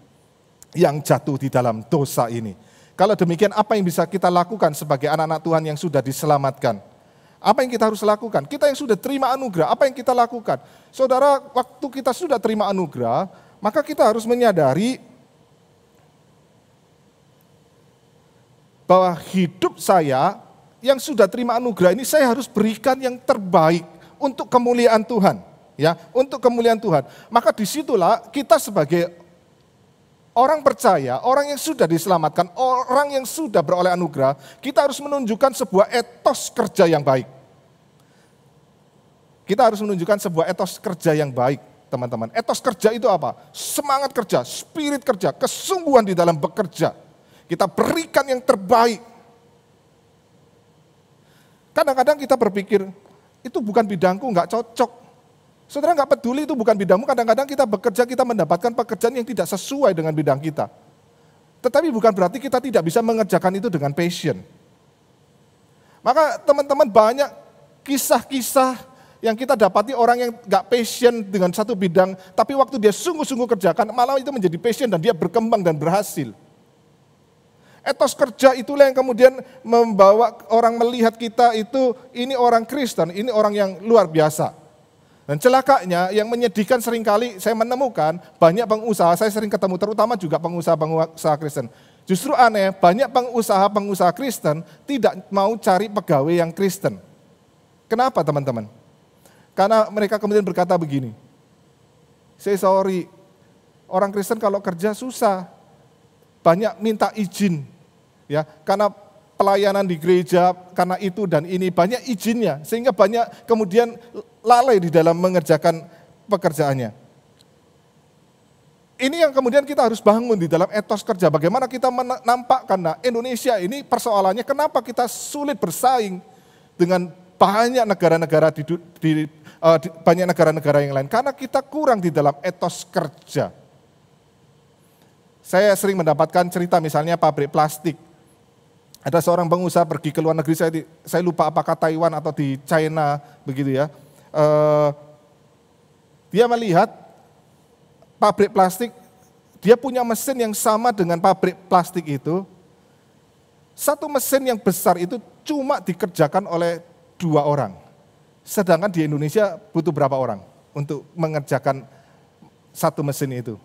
yang jatuh di dalam dosa ini. Kalau demikian, apa yang bisa kita lakukan sebagai anak-anak Tuhan yang sudah diselamatkan? Apa yang kita harus lakukan? Kita yang sudah terima anugerah, apa yang kita lakukan? Saudara, waktu kita sudah terima anugerah, maka kita harus menyadari bahwa hidup saya yang sudah terima anugerah ini, saya harus berikan yang terbaik untuk kemuliaan Tuhan. Ya, untuk kemuliaan Tuhan. Maka disitulah kita sebagai orang percaya, orang yang sudah diselamatkan, orang yang sudah beroleh anugerah, kita harus menunjukkan sebuah etos kerja yang baik. Kita harus menunjukkan sebuah etos kerja yang baik, teman-teman. Etos kerja itu apa? Semangat kerja, spirit kerja, kesungguhan di dalam bekerja. Kita berikan yang terbaik. Kadang-kadang kita berpikir, itu bukan bidangku, nggak cocok. Saudara nggak peduli itu bukan bidangmu, kadang-kadang kita bekerja, kita mendapatkan pekerjaan yang tidak sesuai dengan bidang kita. Tetapi bukan berarti kita tidak bisa mengerjakan itu dengan passion. Maka teman-teman, banyak kisah-kisah yang kita dapati orang yang nggak passion dengan satu bidang, tapi waktu dia sungguh-sungguh kerjakan, malah itu menjadi passion dan dia berkembang dan berhasil. Etos kerja itulah yang kemudian membawa orang melihat kita itu, ini orang Kristen, ini orang yang luar biasa. Dan celakanya yang menyedihkan seringkali saya menemukan banyak pengusaha, saya sering ketemu terutama juga pengusaha Kristen. Justru aneh, banyak pengusaha Kristen tidak mau cari pegawai yang Kristen. Kenapa teman-teman? Karena mereka kemudian berkata begini, sorry, orang Kristen kalau kerja susah, banyak minta izin. Ya, karena pelayanan di gereja, karena itu dan ini banyak izinnya, sehingga banyak kemudian lalai di dalam mengerjakan pekerjaannya. Ini yang kemudian kita harus bangun di dalam etos kerja. Bagaimana kita menampakkan, nah Indonesia ini persoalannya kenapa kita sulit bersaing dengan banyak negara-negara banyak negara-negara yang lain. Karena kita kurang di dalam etos kerja. Saya sering mendapatkan cerita misalnya pabrik plastik. Ada seorang pengusaha pergi ke luar negeri, saya lupa apakah Taiwan atau di China, begitu ya. Dia melihat pabrik plastik, dia punya mesin yang sama dengan pabrik plastik itu. Satu mesin yang besar itu cuma dikerjakan oleh 2 orang. Sedangkan di Indonesia butuh berapa orang untuk mengerjakan satu mesin itu?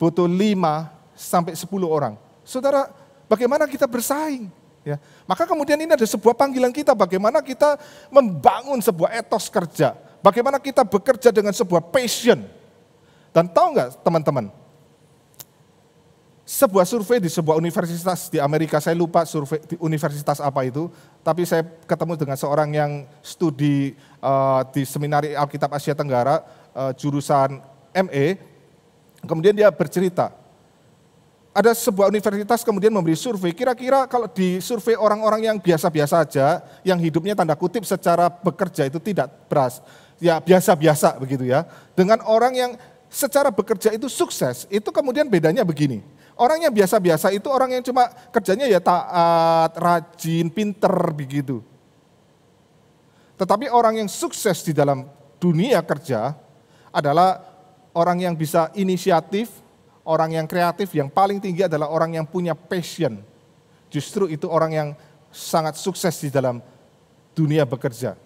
Butuh 5 sampai 10 orang. Saudara, bagaimana kita bersaing? Ya. Maka kemudian ini ada sebuah panggilan kita, bagaimana kita membangun sebuah etos kerja. Bagaimana kita bekerja dengan sebuah passion. Dan tahu nggak teman-teman, sebuah survei di sebuah universitas di Amerika, saya lupa survei di universitas apa itu, tapi saya ketemu dengan seorang yang studi di Seminari Alkitab Asia Tenggara, jurusan ME, kemudian dia bercerita, ada sebuah universitas kemudian memberi survei, kira-kira kalau di survei orang-orang yang biasa-biasa aja, yang hidupnya tanda kutip secara bekerja itu tidak beras, ya biasa-biasa begitu ya, dengan orang yang secara bekerja itu sukses, itu kemudian bedanya begini. Orang yang biasa-biasa itu orang yang cuma kerjanya ya taat, rajin, pinter begitu. Tetapi orang yang sukses di dalam dunia kerja adalah orang yang bisa inisiatif, orang yang kreatif, yang paling tinggi adalah orang yang punya passion. Justru itu orang yang sangat sukses di dalam dunia bekerja.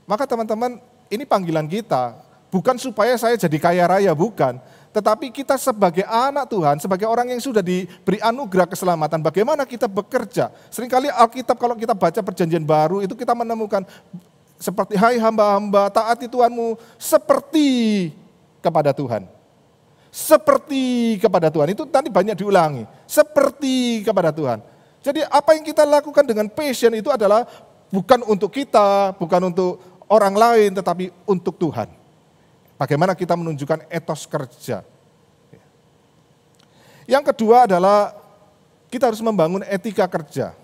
Maka teman-teman, ini panggilan kita Bukan supaya saya jadi kaya raya, bukan. Tetapi kita sebagai anak Tuhan, sebagai orang yang sudah diberi anugerah keselamatan, bagaimana kita bekerja. Seringkali Alkitab kalau kita baca perjanjian baru itu kita menemukan seperti, hai hamba-hamba, taati Tuhanmu seperti kepada Tuhan. Seperti kepada Tuhan, itu tadi banyak diulangi. Seperti kepada Tuhan. Jadi apa yang kita lakukan dengan passion itu adalah bukan untuk kita, bukan untuk orang lain, tetapi untuk Tuhan. Bagaimana kita menunjukkan etos kerja. Yang kedua adalah kita harus membangun etika kerja.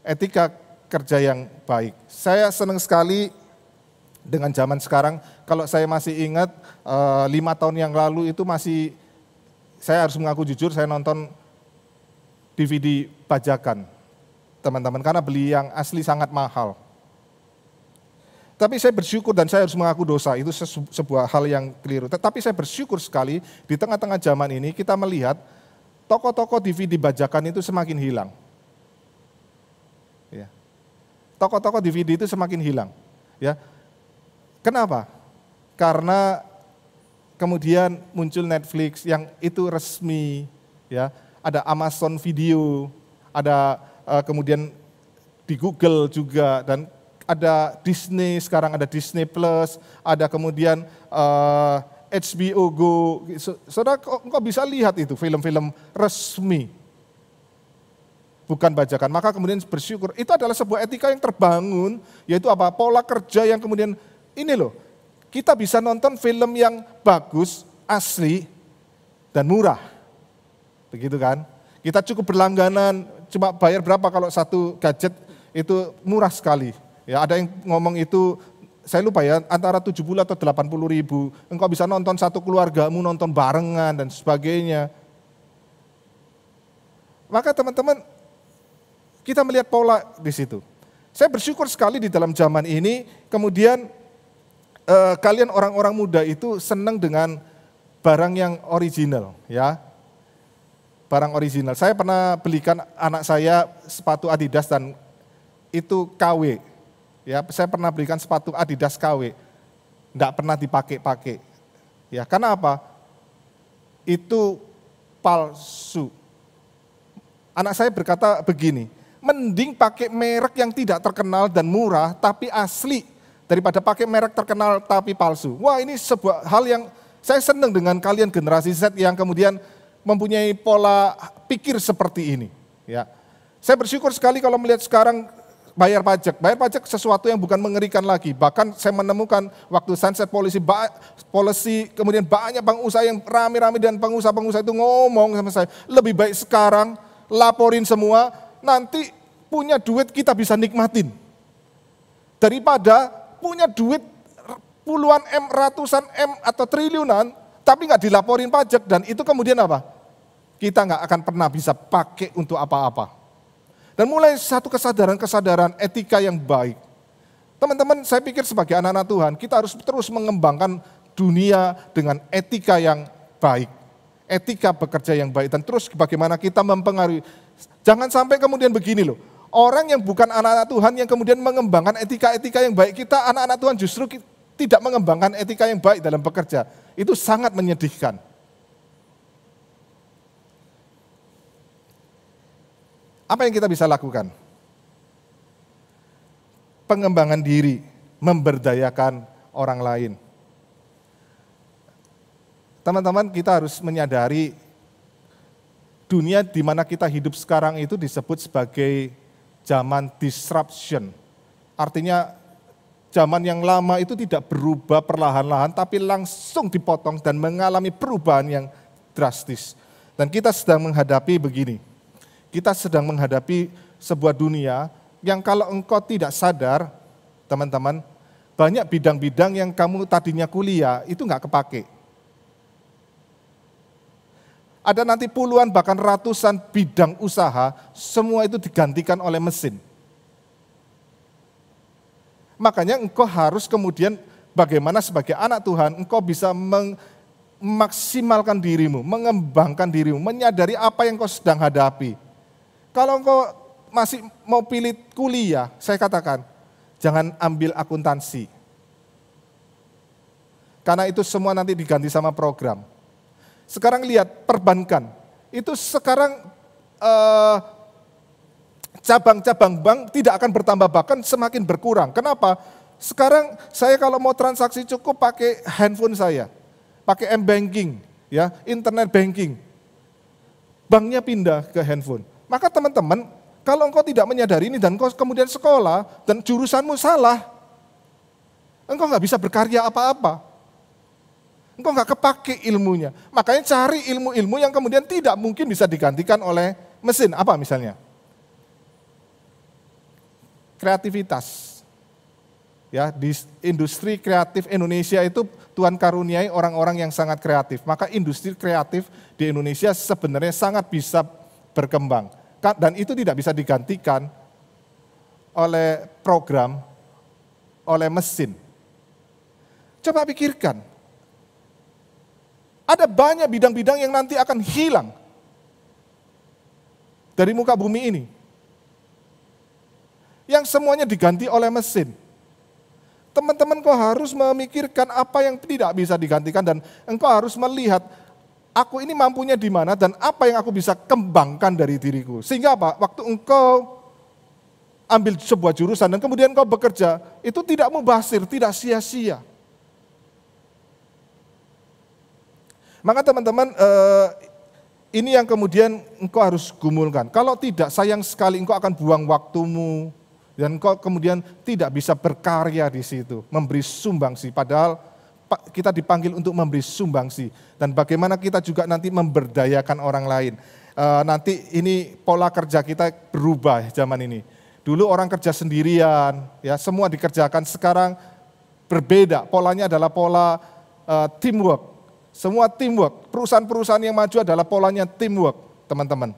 Etika kerja yang baik. Saya senang sekali dengan zaman sekarang, kalau saya masih ingat 5 tahun yang lalu itu masih, saya harus mengaku jujur, saya nonton DVD bajakan, teman-teman, karena beli yang asli sangat mahal. Tapi saya bersyukur dan saya harus mengaku dosa, itu sebuah hal yang keliru. Tetapi saya bersyukur sekali di tengah-tengah zaman ini kita melihat toko-toko DVD bajakan itu semakin hilang. Ya. Toko-toko DVD itu semakin hilang. Ya. Kenapa? Karena kemudian muncul Netflix yang itu resmi, ya. Ada Amazon Video, ada kemudian di Google juga, dan ada Disney, sekarang ada Disney Plus, ada kemudian HBO Go. Saudara kok bisa lihat itu film-film resmi, bukan bajakan. Maka kemudian bersyukur, itu adalah sebuah etika yang terbangun, yaitu apa? Pola kerja yang kemudian, ini loh, kita bisa nonton film yang bagus, asli, dan murah. Begitu kan? Kita cukup berlangganan, cuma bayar berapa kalau satu gadget, itu murah sekali. Ya, ada yang ngomong itu, saya lupa ya, antara 70 atau 80 ribu. Engkau bisa nonton satu keluargamu, nonton barengan dan sebagainya. Maka teman-teman, kita melihat pola di situ. Saya bersyukur sekali di dalam zaman ini, kemudian kalian orang-orang muda itu senang dengan barang yang original, ya. Barang original. Saya pernah belikan anak saya sepatu Adidas dan itu KW. Ya, saya pernah belikan sepatu Adidas KW, enggak pernah dipakai-pakai. Ya, karena apa? Itu palsu. Anak saya berkata begini, mending pakai merek yang tidak terkenal dan murah tapi asli daripada pakai merek terkenal tapi palsu. Wah, ini sebuah hal yang saya senang dengan kalian generasi Z yang kemudian mempunyai pola pikir seperti ini. Ya, saya bersyukur sekali kalau melihat sekarang bayar pajak sesuatu yang bukan mengerikan lagi. Bahkan saya menemukan waktu sunset policy, kemudian banyak pengusaha yang rame-rame dan pengusaha-pengusaha itu ngomong sama saya, lebih baik sekarang laporin semua, nanti punya duit kita bisa nikmatin. Daripada punya duit puluhan M, ratusan M atau triliunan, tapi nggak dilaporin pajak dan itu kemudian apa? Kita nggak akan pernah bisa pakai untuk apa-apa. Dan mulai satu kesadaran etika yang baik. Teman-teman, saya pikir sebagai anak-anak Tuhan, kita harus terus mengembangkan dunia dengan etika yang baik. Etika bekerja yang baik dan terus bagaimana kita mempengaruhi. Jangan sampai kemudian begini loh, orang yang bukan anak-anak Tuhan yang kemudian mengembangkan etika-etika yang baik, kita anak-anak Tuhan justru tidak mengembangkan etika yang baik dalam bekerja. Itu sangat menyedihkan. Apa yang kita bisa lakukan? Pengembangan diri, memberdayakan orang lain. Teman-teman, kita harus menyadari dunia di mana kita hidup sekarang itu disebut sebagai zaman disruption. Artinya zaman yang lama itu tidak berubah perlahan-lahan, tapi langsung dipotong dan mengalami perubahan yang drastis. Dan kita sedang menghadapi begini. Kita sedang menghadapi sebuah dunia yang kalau engkau tidak sadar, teman-teman, banyak bidang-bidang yang kamu tadinya kuliah itu nggak kepake. Ada nanti puluhan bahkan ratusan bidang usaha, semua itu digantikan oleh mesin. Makanya engkau harus kemudian bagaimana sebagai anak Tuhan, engkau bisa memaksimalkan dirimu, mengembangkan dirimu, menyadari apa yang engkau sedang hadapi. Kalau engkau masih mau pilih kuliah, saya katakan, jangan ambil akuntansi. Karena itu semua nanti diganti sama program. Sekarang lihat perbankan, itu sekarang cabang-cabang bank tidak akan bertambah, bahkan semakin berkurang. Kenapa? Sekarang saya kalau mau transaksi cukup pakai handphone saya, pakai m-banking, ya, internet banking. Banknya pindah ke handphone. Maka teman-teman, kalau engkau tidak menyadari ini dan engkau kemudian sekolah dan jurusanmu salah, engkau nggak bisa berkarya apa-apa. Engkau nggak kepake ilmunya. Makanya cari ilmu-ilmu yang kemudian tidak mungkin bisa digantikan oleh mesin. Apa misalnya? Kreativitas. Ya, di industri kreatif Indonesia itu Tuhan karuniai orang-orang yang sangat kreatif. Maka industri kreatif di Indonesia sebenarnya sangat bisa berkembang. Dan itu tidak bisa digantikan oleh program, oleh mesin. Coba pikirkan. Ada banyak bidang-bidang yang nanti akan hilang dari muka bumi ini. Yang semuanya diganti oleh mesin. Teman-teman, kau harus memikirkan apa yang tidak bisa digantikan dan engkau harus melihat aku ini mampunya di mana dan apa yang aku bisa kembangkan dari diriku. Sehingga apa? Waktu engkau ambil sebuah jurusan dan kemudian engkau bekerja, itu tidak mubazir, tidak sia-sia. Maka teman-teman, ini yang kemudian engkau harus gumulkan. Kalau tidak, sayang sekali engkau akan buang waktumu, dan engkau kemudian tidak bisa berkarya di situ, memberi sumbangsi. Padahal kita dipanggil untuk memberi sumbangsi. Dan bagaimana kita juga nanti memberdayakan orang lain. Nanti ini pola kerja kita berubah zaman ini. Dulu orang kerja sendirian, ya semua dikerjakan. Sekarang berbeda, polanya adalah pola teamwork. Semua teamwork, perusahaan-perusahaan yang maju adalah polanya teamwork, teman-teman.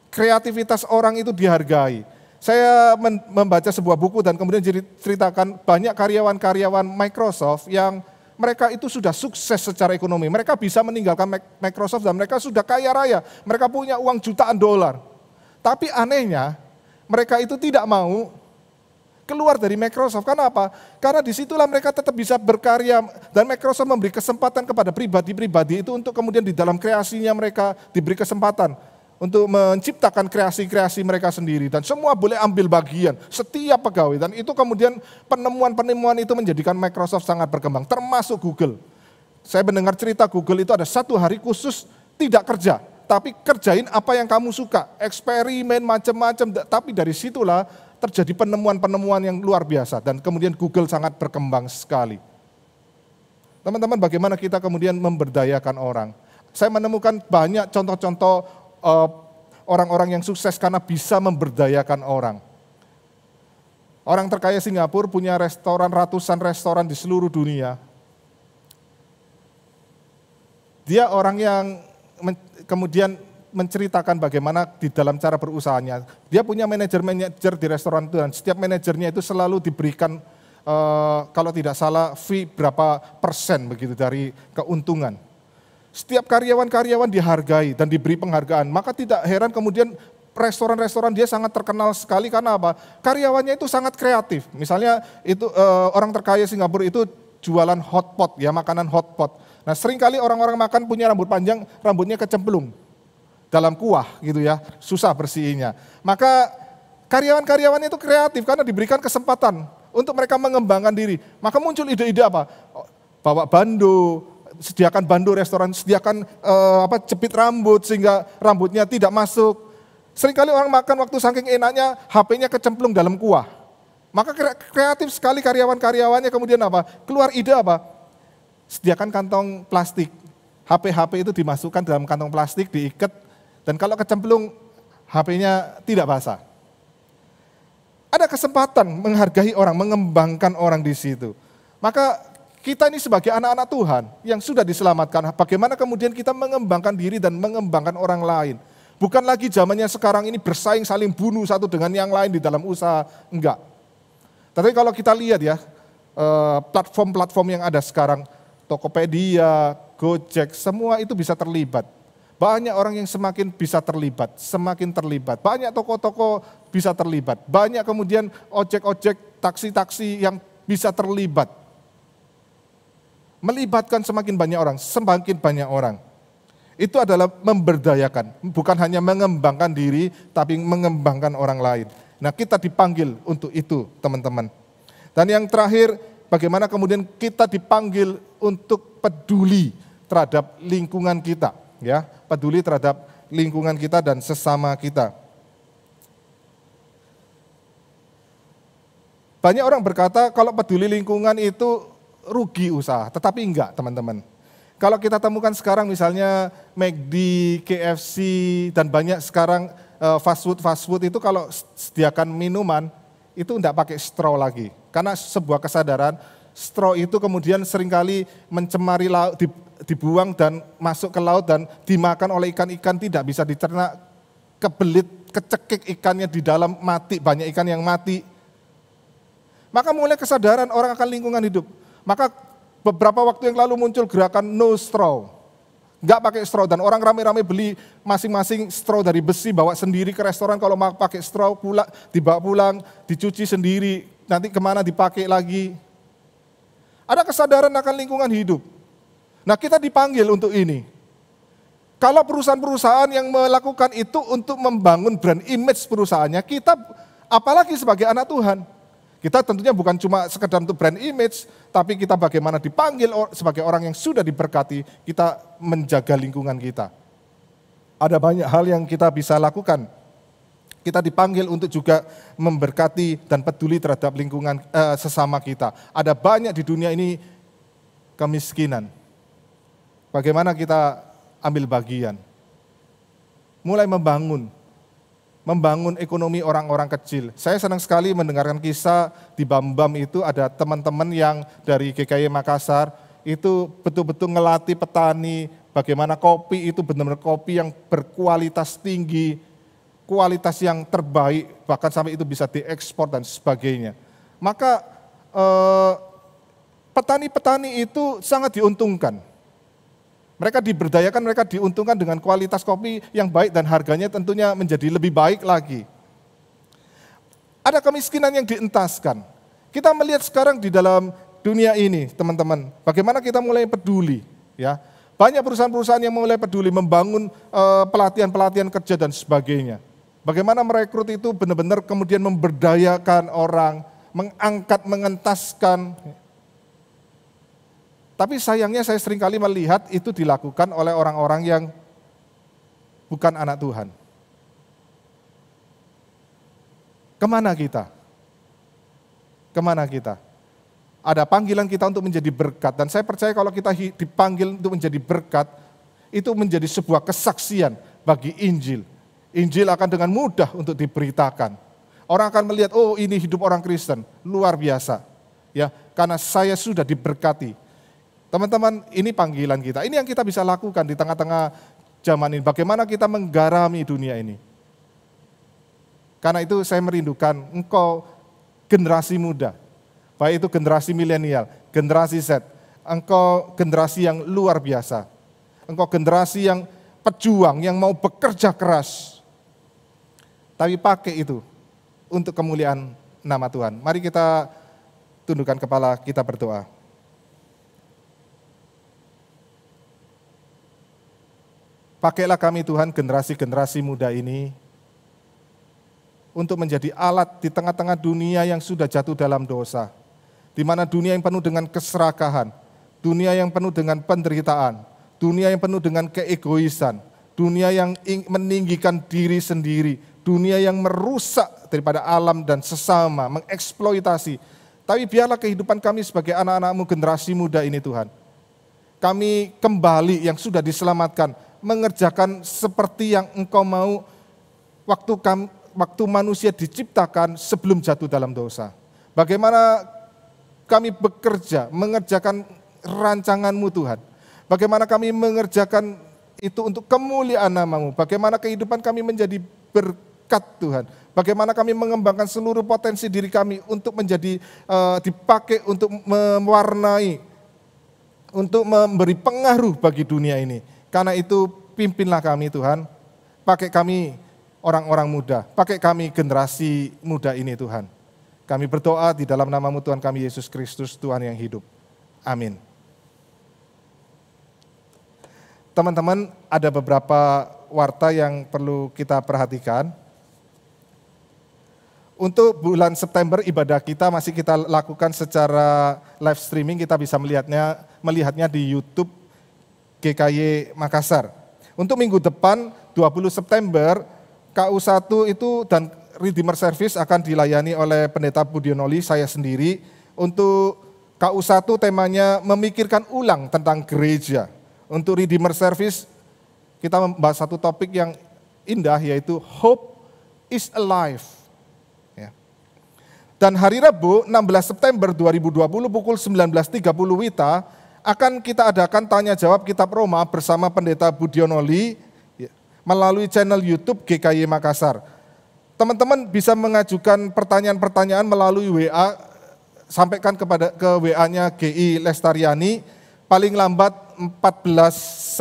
Kreativitas orang itu dihargai. Saya membaca sebuah buku dan kemudian ceritakan banyak karyawan-karyawan Microsoft yang mereka itu sudah sukses secara ekonomi. Mereka bisa meninggalkan Microsoft dan mereka sudah kaya raya. Mereka punya uang jutaan dolar. Tapi anehnya, mereka itu tidak mau keluar dari Microsoft. Karena apa? Karena disitulah mereka tetap bisa berkarya dan Microsoft memberi kesempatan kepada pribadi-pribadi itu untuk kemudian di dalam kreasinya mereka diberi kesempatan untuk menciptakan kreasi-kreasi mereka sendiri dan semua boleh ambil bagian, setiap pegawai. Dan itu kemudian penemuan-penemuan itu menjadikan Microsoft sangat berkembang, termasuk Google. Saya mendengar cerita Google itu ada satu hari khusus tidak kerja, tapi kerjain apa yang kamu suka, eksperimen macam-macam, tapi dari situlah terjadi penemuan-penemuan yang luar biasa dan kemudian Google sangat berkembang sekali. Teman-teman, bagaimana kita kemudian memberdayakan orang? Saya menemukan banyak contoh-contoh orang-orang yang sukses karena bisa memberdayakan orang. Orang terkaya Singapura punya restoran, ratusan restoran di seluruh dunia. Dia orang yang kemudian menceritakan bagaimana di dalam cara berusahanya. Dia punya manajer-manajer di restoran itu dan setiap manajernya itu selalu diberikan kalau tidak salah fee berapa persen begitu dari keuntungan. Setiap karyawan-karyawan dihargai dan diberi penghargaan. Maka tidak heran kemudian restoran-restoran dia sangat terkenal sekali karena apa? Karyawannya itu sangat kreatif. Misalnya itu orang terkaya Singapura itu jualan hotpot ya, makanan hotpot. Nah, seringkali orang-orang makan punya rambut panjang, rambutnya kecemplung dalam kuah gitu ya, susah bersihinnya. Maka karyawan-karyawan itu kreatif karena diberikan kesempatan untuk mereka mengembangkan diri. Maka muncul ide-ide apa? Bawa bando, sediakan bando restoran, sediakan jepit rambut sehingga rambutnya tidak masuk. Seringkali orang makan waktu saking enaknya HP-nya kecemplung dalam kuah. Maka kreatif sekali karyawan-karyawannya kemudian apa? Keluar ide apa? Sediakan kantong plastik. HP itu dimasukkan dalam kantong plastik, diikat. Dan kalau kecemplung, HP-nya tidak basah. Ada kesempatan menghargai orang, mengembangkan orang di situ. Maka kita ini sebagai anak-anak Tuhan yang sudah diselamatkan, bagaimana kemudian kita mengembangkan diri dan mengembangkan orang lain. Bukan lagi zamannya sekarang ini bersaing saling bunuh satu dengan yang lain di dalam usaha, enggak. Tapi kalau kita lihat ya, platform-platform yang ada sekarang, Tokopedia, Gojek, semua itu bisa terlibat. Banyak orang yang semakin bisa terlibat, semakin terlibat. Banyak toko-toko bisa terlibat. Banyak kemudian ojek-ojek, taksi-taksi yang bisa terlibat. melibatkan semakin banyak orang. Itu adalah memberdayakan, bukan hanya mengembangkan diri, tapi mengembangkan orang lain. Nah, kita dipanggil untuk itu, teman-teman. Dan yang terakhir, bagaimana kemudian kita dipanggil untuk peduli terhadap lingkungan kita, ya, peduli terhadap lingkungan kita dan sesama kita. Banyak orang berkata kalau peduli lingkungan itu rugi usaha, tetapi enggak, teman-teman. Kalau kita temukan sekarang misalnya McD, KFC, dan banyak sekarang fast food itu kalau sediakan minuman, itu enggak pakai straw lagi. Karena sebuah kesadaran, straw itu kemudian seringkali mencemari laut, dibuang dan masuk ke laut dan dimakan oleh ikan-ikan, tidak bisa dicerna, kebelit, kecekik ikannya di dalam, mati, banyak ikan yang mati. Maka mulai kesadaran orang akan lingkungan hidup. Maka beberapa waktu yang lalu muncul gerakan no straw. Enggak pakai straw, dan orang rame-rame beli masing-masing straw dari besi, bawa sendiri ke restoran. Kalau mau pakai straw dibawa pulang, dicuci sendiri, nanti kemana dipakai lagi. Ada kesadaran akan lingkungan hidup. Nah, kita dipanggil untuk ini. Kalau perusahaan-perusahaan yang melakukan itu untuk membangun brand image perusahaannya, kita apalagi sebagai anak Tuhan. Kita tentunya bukan cuma sekedar untuk brand image, tapi kita bagaimana dipanggil sebagai orang yang sudah diberkati, kita menjaga lingkungan kita. Ada banyak hal yang kita bisa lakukan. Kita dipanggil untuk juga memberkati dan peduli terhadap lingkungan sesama kita. Ada banyak di dunia ini kemiskinan. Bagaimana kita ambil bagian? Mulai membangun ekonomi orang-orang kecil. Saya senang sekali mendengarkan kisah di Bambam itu ada teman-teman yang dari GKI Makassar itu betul-betul ngelatih petani bagaimana kopi itu benar-benar kopi yang berkualitas tinggi, kualitas yang terbaik, bahkan sampai itu bisa diekspor dan sebagainya. Maka petani-petani itu sangat diuntungkan. Mereka diberdayakan, mereka diuntungkan dengan kualitas kopi yang baik dan harganya tentunya menjadi lebih baik lagi. Ada kemiskinan yang dientaskan. Kita melihat sekarang di dalam dunia ini, teman-teman, bagaimana kita mulai peduli, ya. Banyak perusahaan-perusahaan yang mulai peduli membangun pelatihan-pelatihan kerja dan sebagainya. Bagaimana merekrut itu benar-benar kemudian memberdayakan orang, mengangkat, mengentaskan. Tapi sayangnya saya seringkali melihat itu dilakukan oleh orang-orang yang bukan anak Tuhan. Kemana kita? Kemana kita? Ada panggilan kita untuk menjadi berkat, dan saya percaya kalau kita dipanggil untuk menjadi berkat, itu menjadi sebuah kesaksian bagi Injil. Injil akan dengan mudah untuk diberitakan. Orang akan melihat, oh ini hidup orang Kristen, luar biasa. Ya, karena saya sudah diberkati. Teman-teman, ini panggilan kita. Ini yang kita bisa lakukan di tengah-tengah zaman ini. Bagaimana kita menggarami dunia ini. Karena itu saya merindukan engkau generasi muda. Baik itu generasi milenial, generasi Z. Engkau generasi yang luar biasa. Engkau generasi yang pejuang, yang mau bekerja keras. Tapi pakai itu untuk kemuliaan nama Tuhan. Mari kita tundukkan kepala, kita berdoa. Pakailah kami Tuhan, generasi-generasi muda ini, untuk menjadi alat di tengah-tengah dunia yang sudah jatuh dalam dosa. Di mana dunia yang penuh dengan keserakahan, dunia yang penuh dengan penderitaan, dunia yang penuh dengan keegoisan, dunia yang meninggikan diri sendiri, dunia yang merusak daripada alam dan sesama, mengeksploitasi. Tapi biarlah kehidupan kami sebagai anak-anak-Mu generasi muda ini Tuhan. Kami kembali yang sudah diselamatkan, mengerjakan seperti yang Engkau mau waktu manusia diciptakan sebelum jatuh dalam dosa. Bagaimana kami bekerja, mengerjakan rancangan-Mu Tuhan. Bagaimana kami mengerjakan itu untuk kemuliaan nama-Mu. Bagaimana kehidupan kami menjadi berkat Tuhan. Bagaimana kami mengembangkan seluruh potensi diri kami untuk menjadi dipakai untuk mewarnai, untuk memberi pengaruh bagi dunia ini. Karena itu pimpinlah kami Tuhan, pakai kami orang-orang muda, pakai kami generasi muda ini Tuhan. Kami berdoa di dalam nama-Mu Tuhan kami Yesus Kristus, Tuhan yang hidup. Amin. teman-teman ada beberapa warta yang perlu kita perhatikan. Untuk bulan September ibadah kita masih kita lakukan secara live streaming, kita bisa melihatnya di YouTube GKY Makassar. Untuk minggu depan 20 September KU1 itu dan Redeemer Service akan dilayani oleh Pendeta Budionoli, saya sendiri. Untuk KU1 temanya memikirkan ulang tentang gereja. Untuk Redeemer Service kita membahas satu topik yang indah yaitu Hope is Alive. Ya. Dan hari Rabu 16 September 2020 pukul 19.30 WITA akan kita adakan tanya jawab kitab Roma bersama Pendeta Budionoli melalui channel YouTube GKY Makassar. Teman-teman bisa mengajukan pertanyaan-pertanyaan melalui WA, sampaikan ke WA-nya GI Lestariani paling lambat 14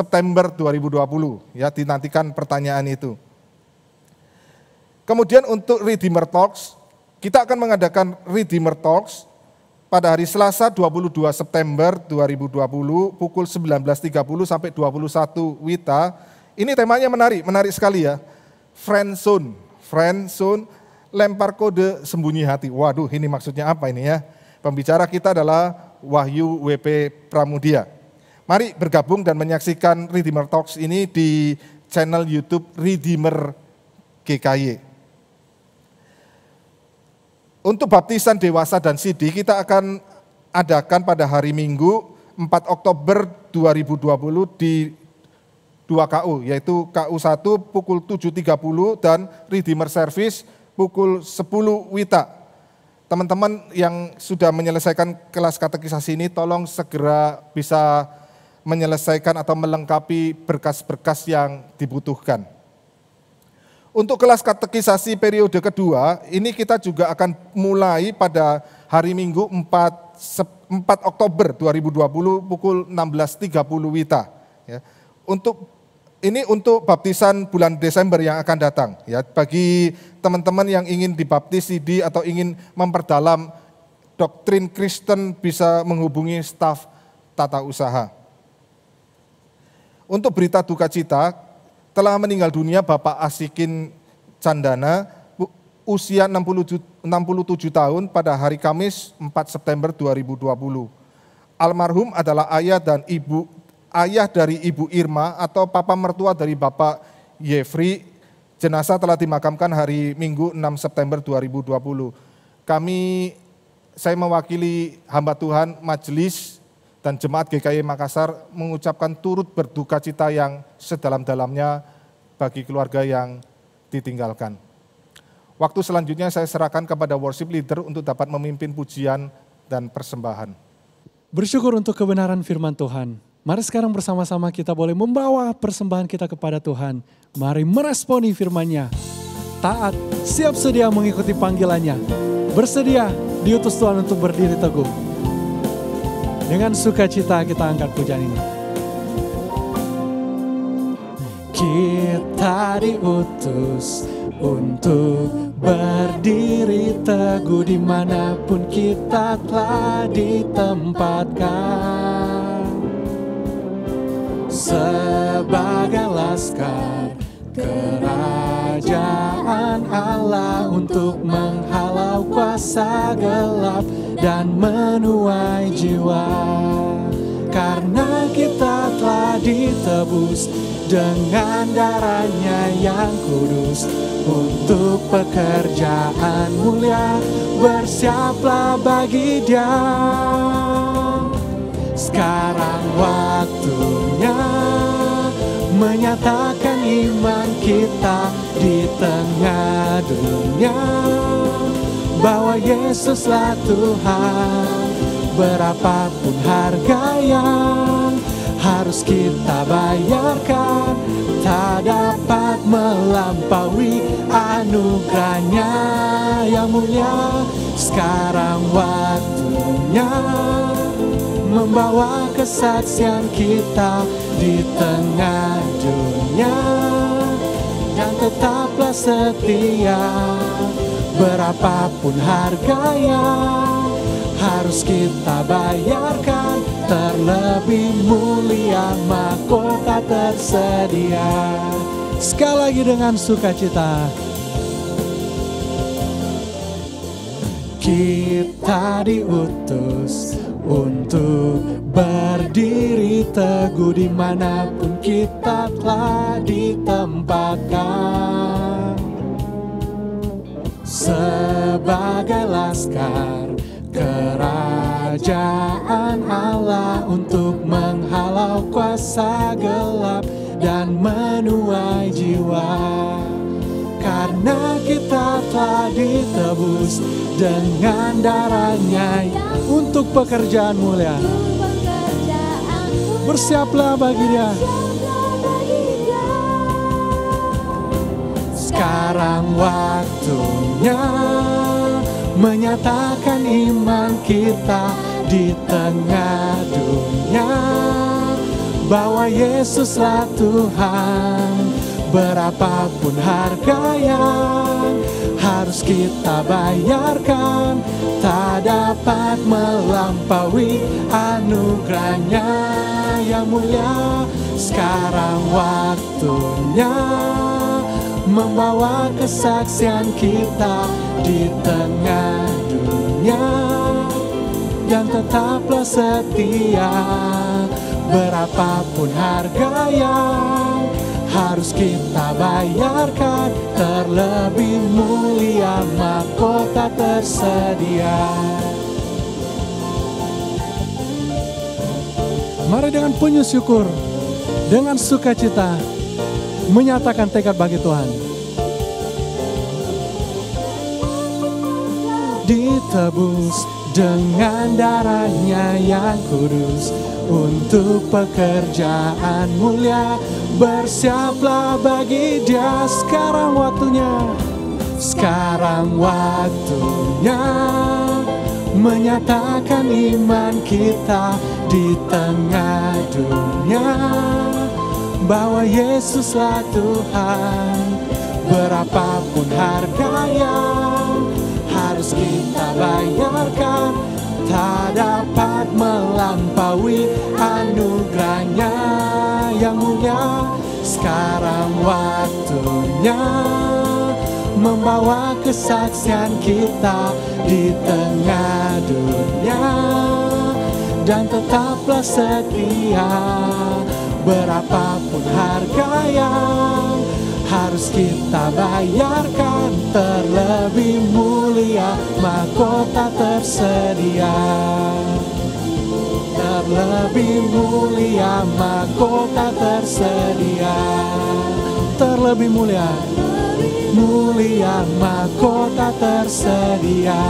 September 2020. Ya, dinantikan pertanyaan itu. Kemudian untuk Redeemer Talks, kita akan mengadakan Redeemer Talks pada hari Selasa 22 September 2020 pukul 19.30 sampai 21 WITA. Ini temanya menarik sekali ya. Friendzone, lempar kode sembunyi hati. Waduh, ini maksudnya apa ini ya? Pembicara kita adalah Wahyu WP Pramudia. Mari bergabung dan menyaksikan Redeemer Talks ini di channel YouTube Redeemer GKY. Untuk baptisan dewasa dan CD kita akan adakan pada hari Minggu 4 Oktober 2020 di 2 KU, yaitu KU1 pukul 7.30 dan Redeemer Service pukul 10 WITA. Teman-teman yang sudah menyelesaikan kelas katekisasi ini tolong segera bisa menyelesaikan atau melengkapi berkas-berkas yang dibutuhkan. Untuk kelas katekisasi periode kedua, ini kita juga akan mulai pada hari Minggu 4 Oktober 2020 pukul 16.30 WITA. Ya. Untuk baptisan bulan Desember yang akan datang. Ya, bagi teman-teman yang ingin dibaptis CD atau ingin memperdalam doktrin Kristen bisa menghubungi staf tata usaha. Untuk berita duka cita, telah meninggal dunia Bapak Asikin Candana, usia 67 tahun pada hari Kamis 4 September 2020. Almarhum adalah ayah dari Ibu Irma atau papa mertua dari Bapak Yefri. Jenazah telah dimakamkan hari Minggu 6 September 2020. Saya mewakili hamba Tuhan, majelis dan jemaat GKY Makassar mengucapkan turut berduka cita yang sedalam-dalamnya bagi keluarga yang ditinggalkan. Waktu selanjutnya saya serahkan kepada worship leader untuk dapat memimpin pujian dan persembahan. Bersyukur untuk kebenaran firman Tuhan. Mari sekarang bersama-sama kita boleh membawa persembahan kita kepada Tuhan. Mari meresponi firman-Nya. Taat, siap sedia mengikuti panggilannya. Bersedia diutus Tuhan untuk berdiri teguh. Dengan sukacita kita angkat pujian ini. Kita diutus untuk berdiri teguh dimanapun kita telah ditempatkan. Sebagai laskar kerajaan Allah untuk menghalau kuasa gelap dan menuai jiwa. Karena kita telah ditebus dengan darah-Nya yang kudus untuk pekerjaan mulia, bersiaplah bagi Dia. Sekarang waktunya menyatakan iman kita di tengah dunia, bahwa Yesuslah Tuhan. Berapapun harga yang harus kita bayarkan, tak dapat melampaui anugerah-Nya yang mulia. Sekarang waktunya membawa kesaksian kita di tengah dunia, dan tetaplah setia. Berapapun harga yang harus kita bayarkan. Terlebih mulia mahkota tersedia. Sekali lagi dengan sukacita. Kita diutus untuk berdiri teguh dimanapun kita telah ditempatkan. Sebagai laskar kerajaan Allah untuk menghalau kuasa gelap dan menuai jiwa. Karena kita telah ditebus dengan darahnya untuk pekerjaan mulia. Bersiaplah bagi Dia. Sekarang waktunya menyatakan iman kita di tengah dunia, bahwa Yesuslah Tuhan. Berapapun harga yang harus kita bayarkan, tak dapat melampaui anugerahnya yang mulia. Sekarang waktunya membawa kesaksian kita di tengah dunia, dan tetaplah setia. Berapapun harga yang harus kita bayarkan, terlebih mulia mahkota tersedia. Mari dengan penuh syukur, dengan sukacita, menyatakan tekad bagi Tuhan. Ditebus dengan darahnya yang kudus untuk pekerjaan mulia. Bersiaplah bagi Dia. Sekarang waktunya, sekarang waktunya menyatakan iman kita di tengah dunia, bahwa Yesuslah Tuhan. Berapapun harga yang harus kita bayarkan, tak dapat melampaui anugerahnya yang mulia. Sekarang waktunya membawa kesaksian kita di tengah dunia, dan tetaplah setia. Berapapun harga yang harus kita bayarkan, terlebih mulia mahkota tersedia. Terlebih mulia mahkota tersedia. Terlebih mulia, mulia mahkota tersedia.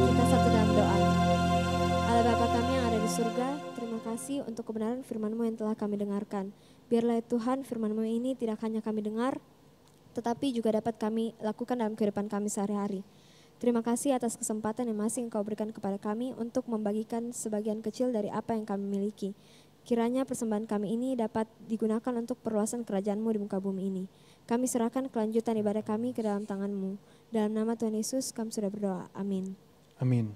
Kita satu dalam doa. Allah Bapa kami yang ada di surga, terima kasih untuk kebenaran firman-Mu yang telah kami dengarkan. Biarlah Tuhan firman-Mu ini tidak hanya kami dengar, tetapi juga dapat kami lakukan dalam kehidupan kami sehari-hari. Terima kasih atas kesempatan yang masih Engkau berikan kepada kami untuk membagikan sebagian kecil dari apa yang kami miliki. Kiranya persembahan kami ini dapat digunakan untuk perluasan kerajaan-Mu di muka bumi ini. Kami serahkan kelanjutan ibadah kami ke dalam tangan-Mu. Dalam nama Tuhan Yesus kami sudah berdoa. Amin. Amin.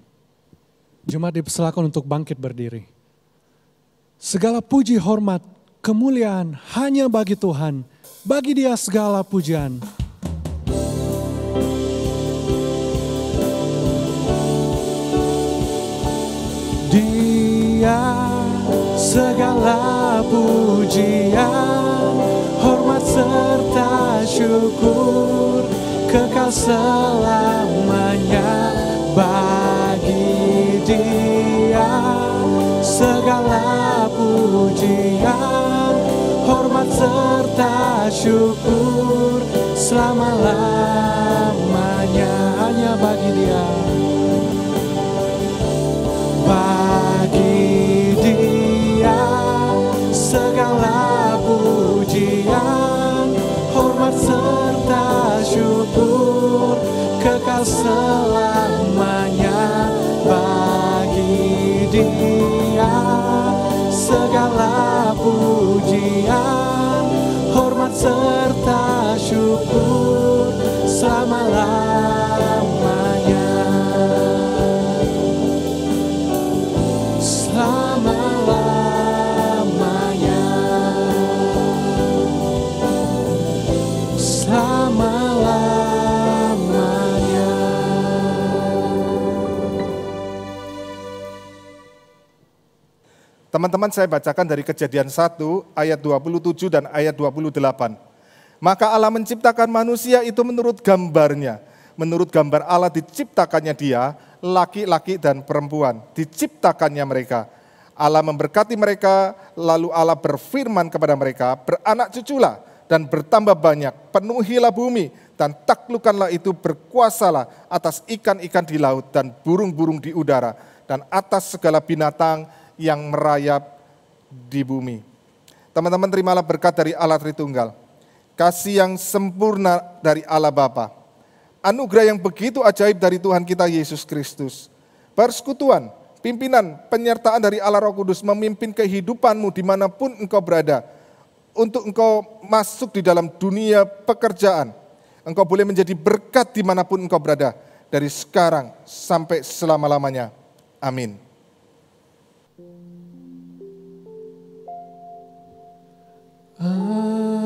Jemaat dipersilakan untuk bangkit berdiri. Segala puji, hormat, kemuliaan hanya bagi Tuhan. Bagi Dia segala pujian. Dia segala pujian, hormat serta syukur, kekal selamanya bagi Dia. Segala pujian, hormat serta syukur, selama-lamanya hanya bagi Dia. Bagi Dia segala pujian, hormat serta syukur, kekal selamanya bagi Dia. Segala pujian, hormat hormat serta syukur selama-lamanya. Selama-lamanya. Selama-lamanya. Teman-teman, saya bacakan dari Kejadian 1 ayat 27 dan ayat 28. Maka Allah menciptakan manusia itu menurut gambarnya. Menurut gambar Allah diciptakannya dia, laki-laki dan perempuan. Diciptakannya mereka. Allah memberkati mereka, lalu Allah berfirman kepada mereka, beranak cuculah dan bertambah banyak, penuhilah bumi dan taklukkanlah itu, berkuasalah atas ikan-ikan di laut dan burung-burung di udara dan atas segala binatang yang merayap di bumi. Teman-teman, terimalah berkat dari Allah Tritunggal, kasih yang sempurna dari Allah Bapa, anugerah yang begitu ajaib dari Tuhan kita Yesus Kristus, persekutuan, pimpinan, penyertaan dari Allah Roh Kudus memimpin kehidupanmu dimanapun engkau berada, untuk engkau masuk di dalam dunia pekerjaan. Engkau boleh menjadi berkat dimanapun engkau berada, dari sekarang sampai selama-lamanya. Amin. Amin.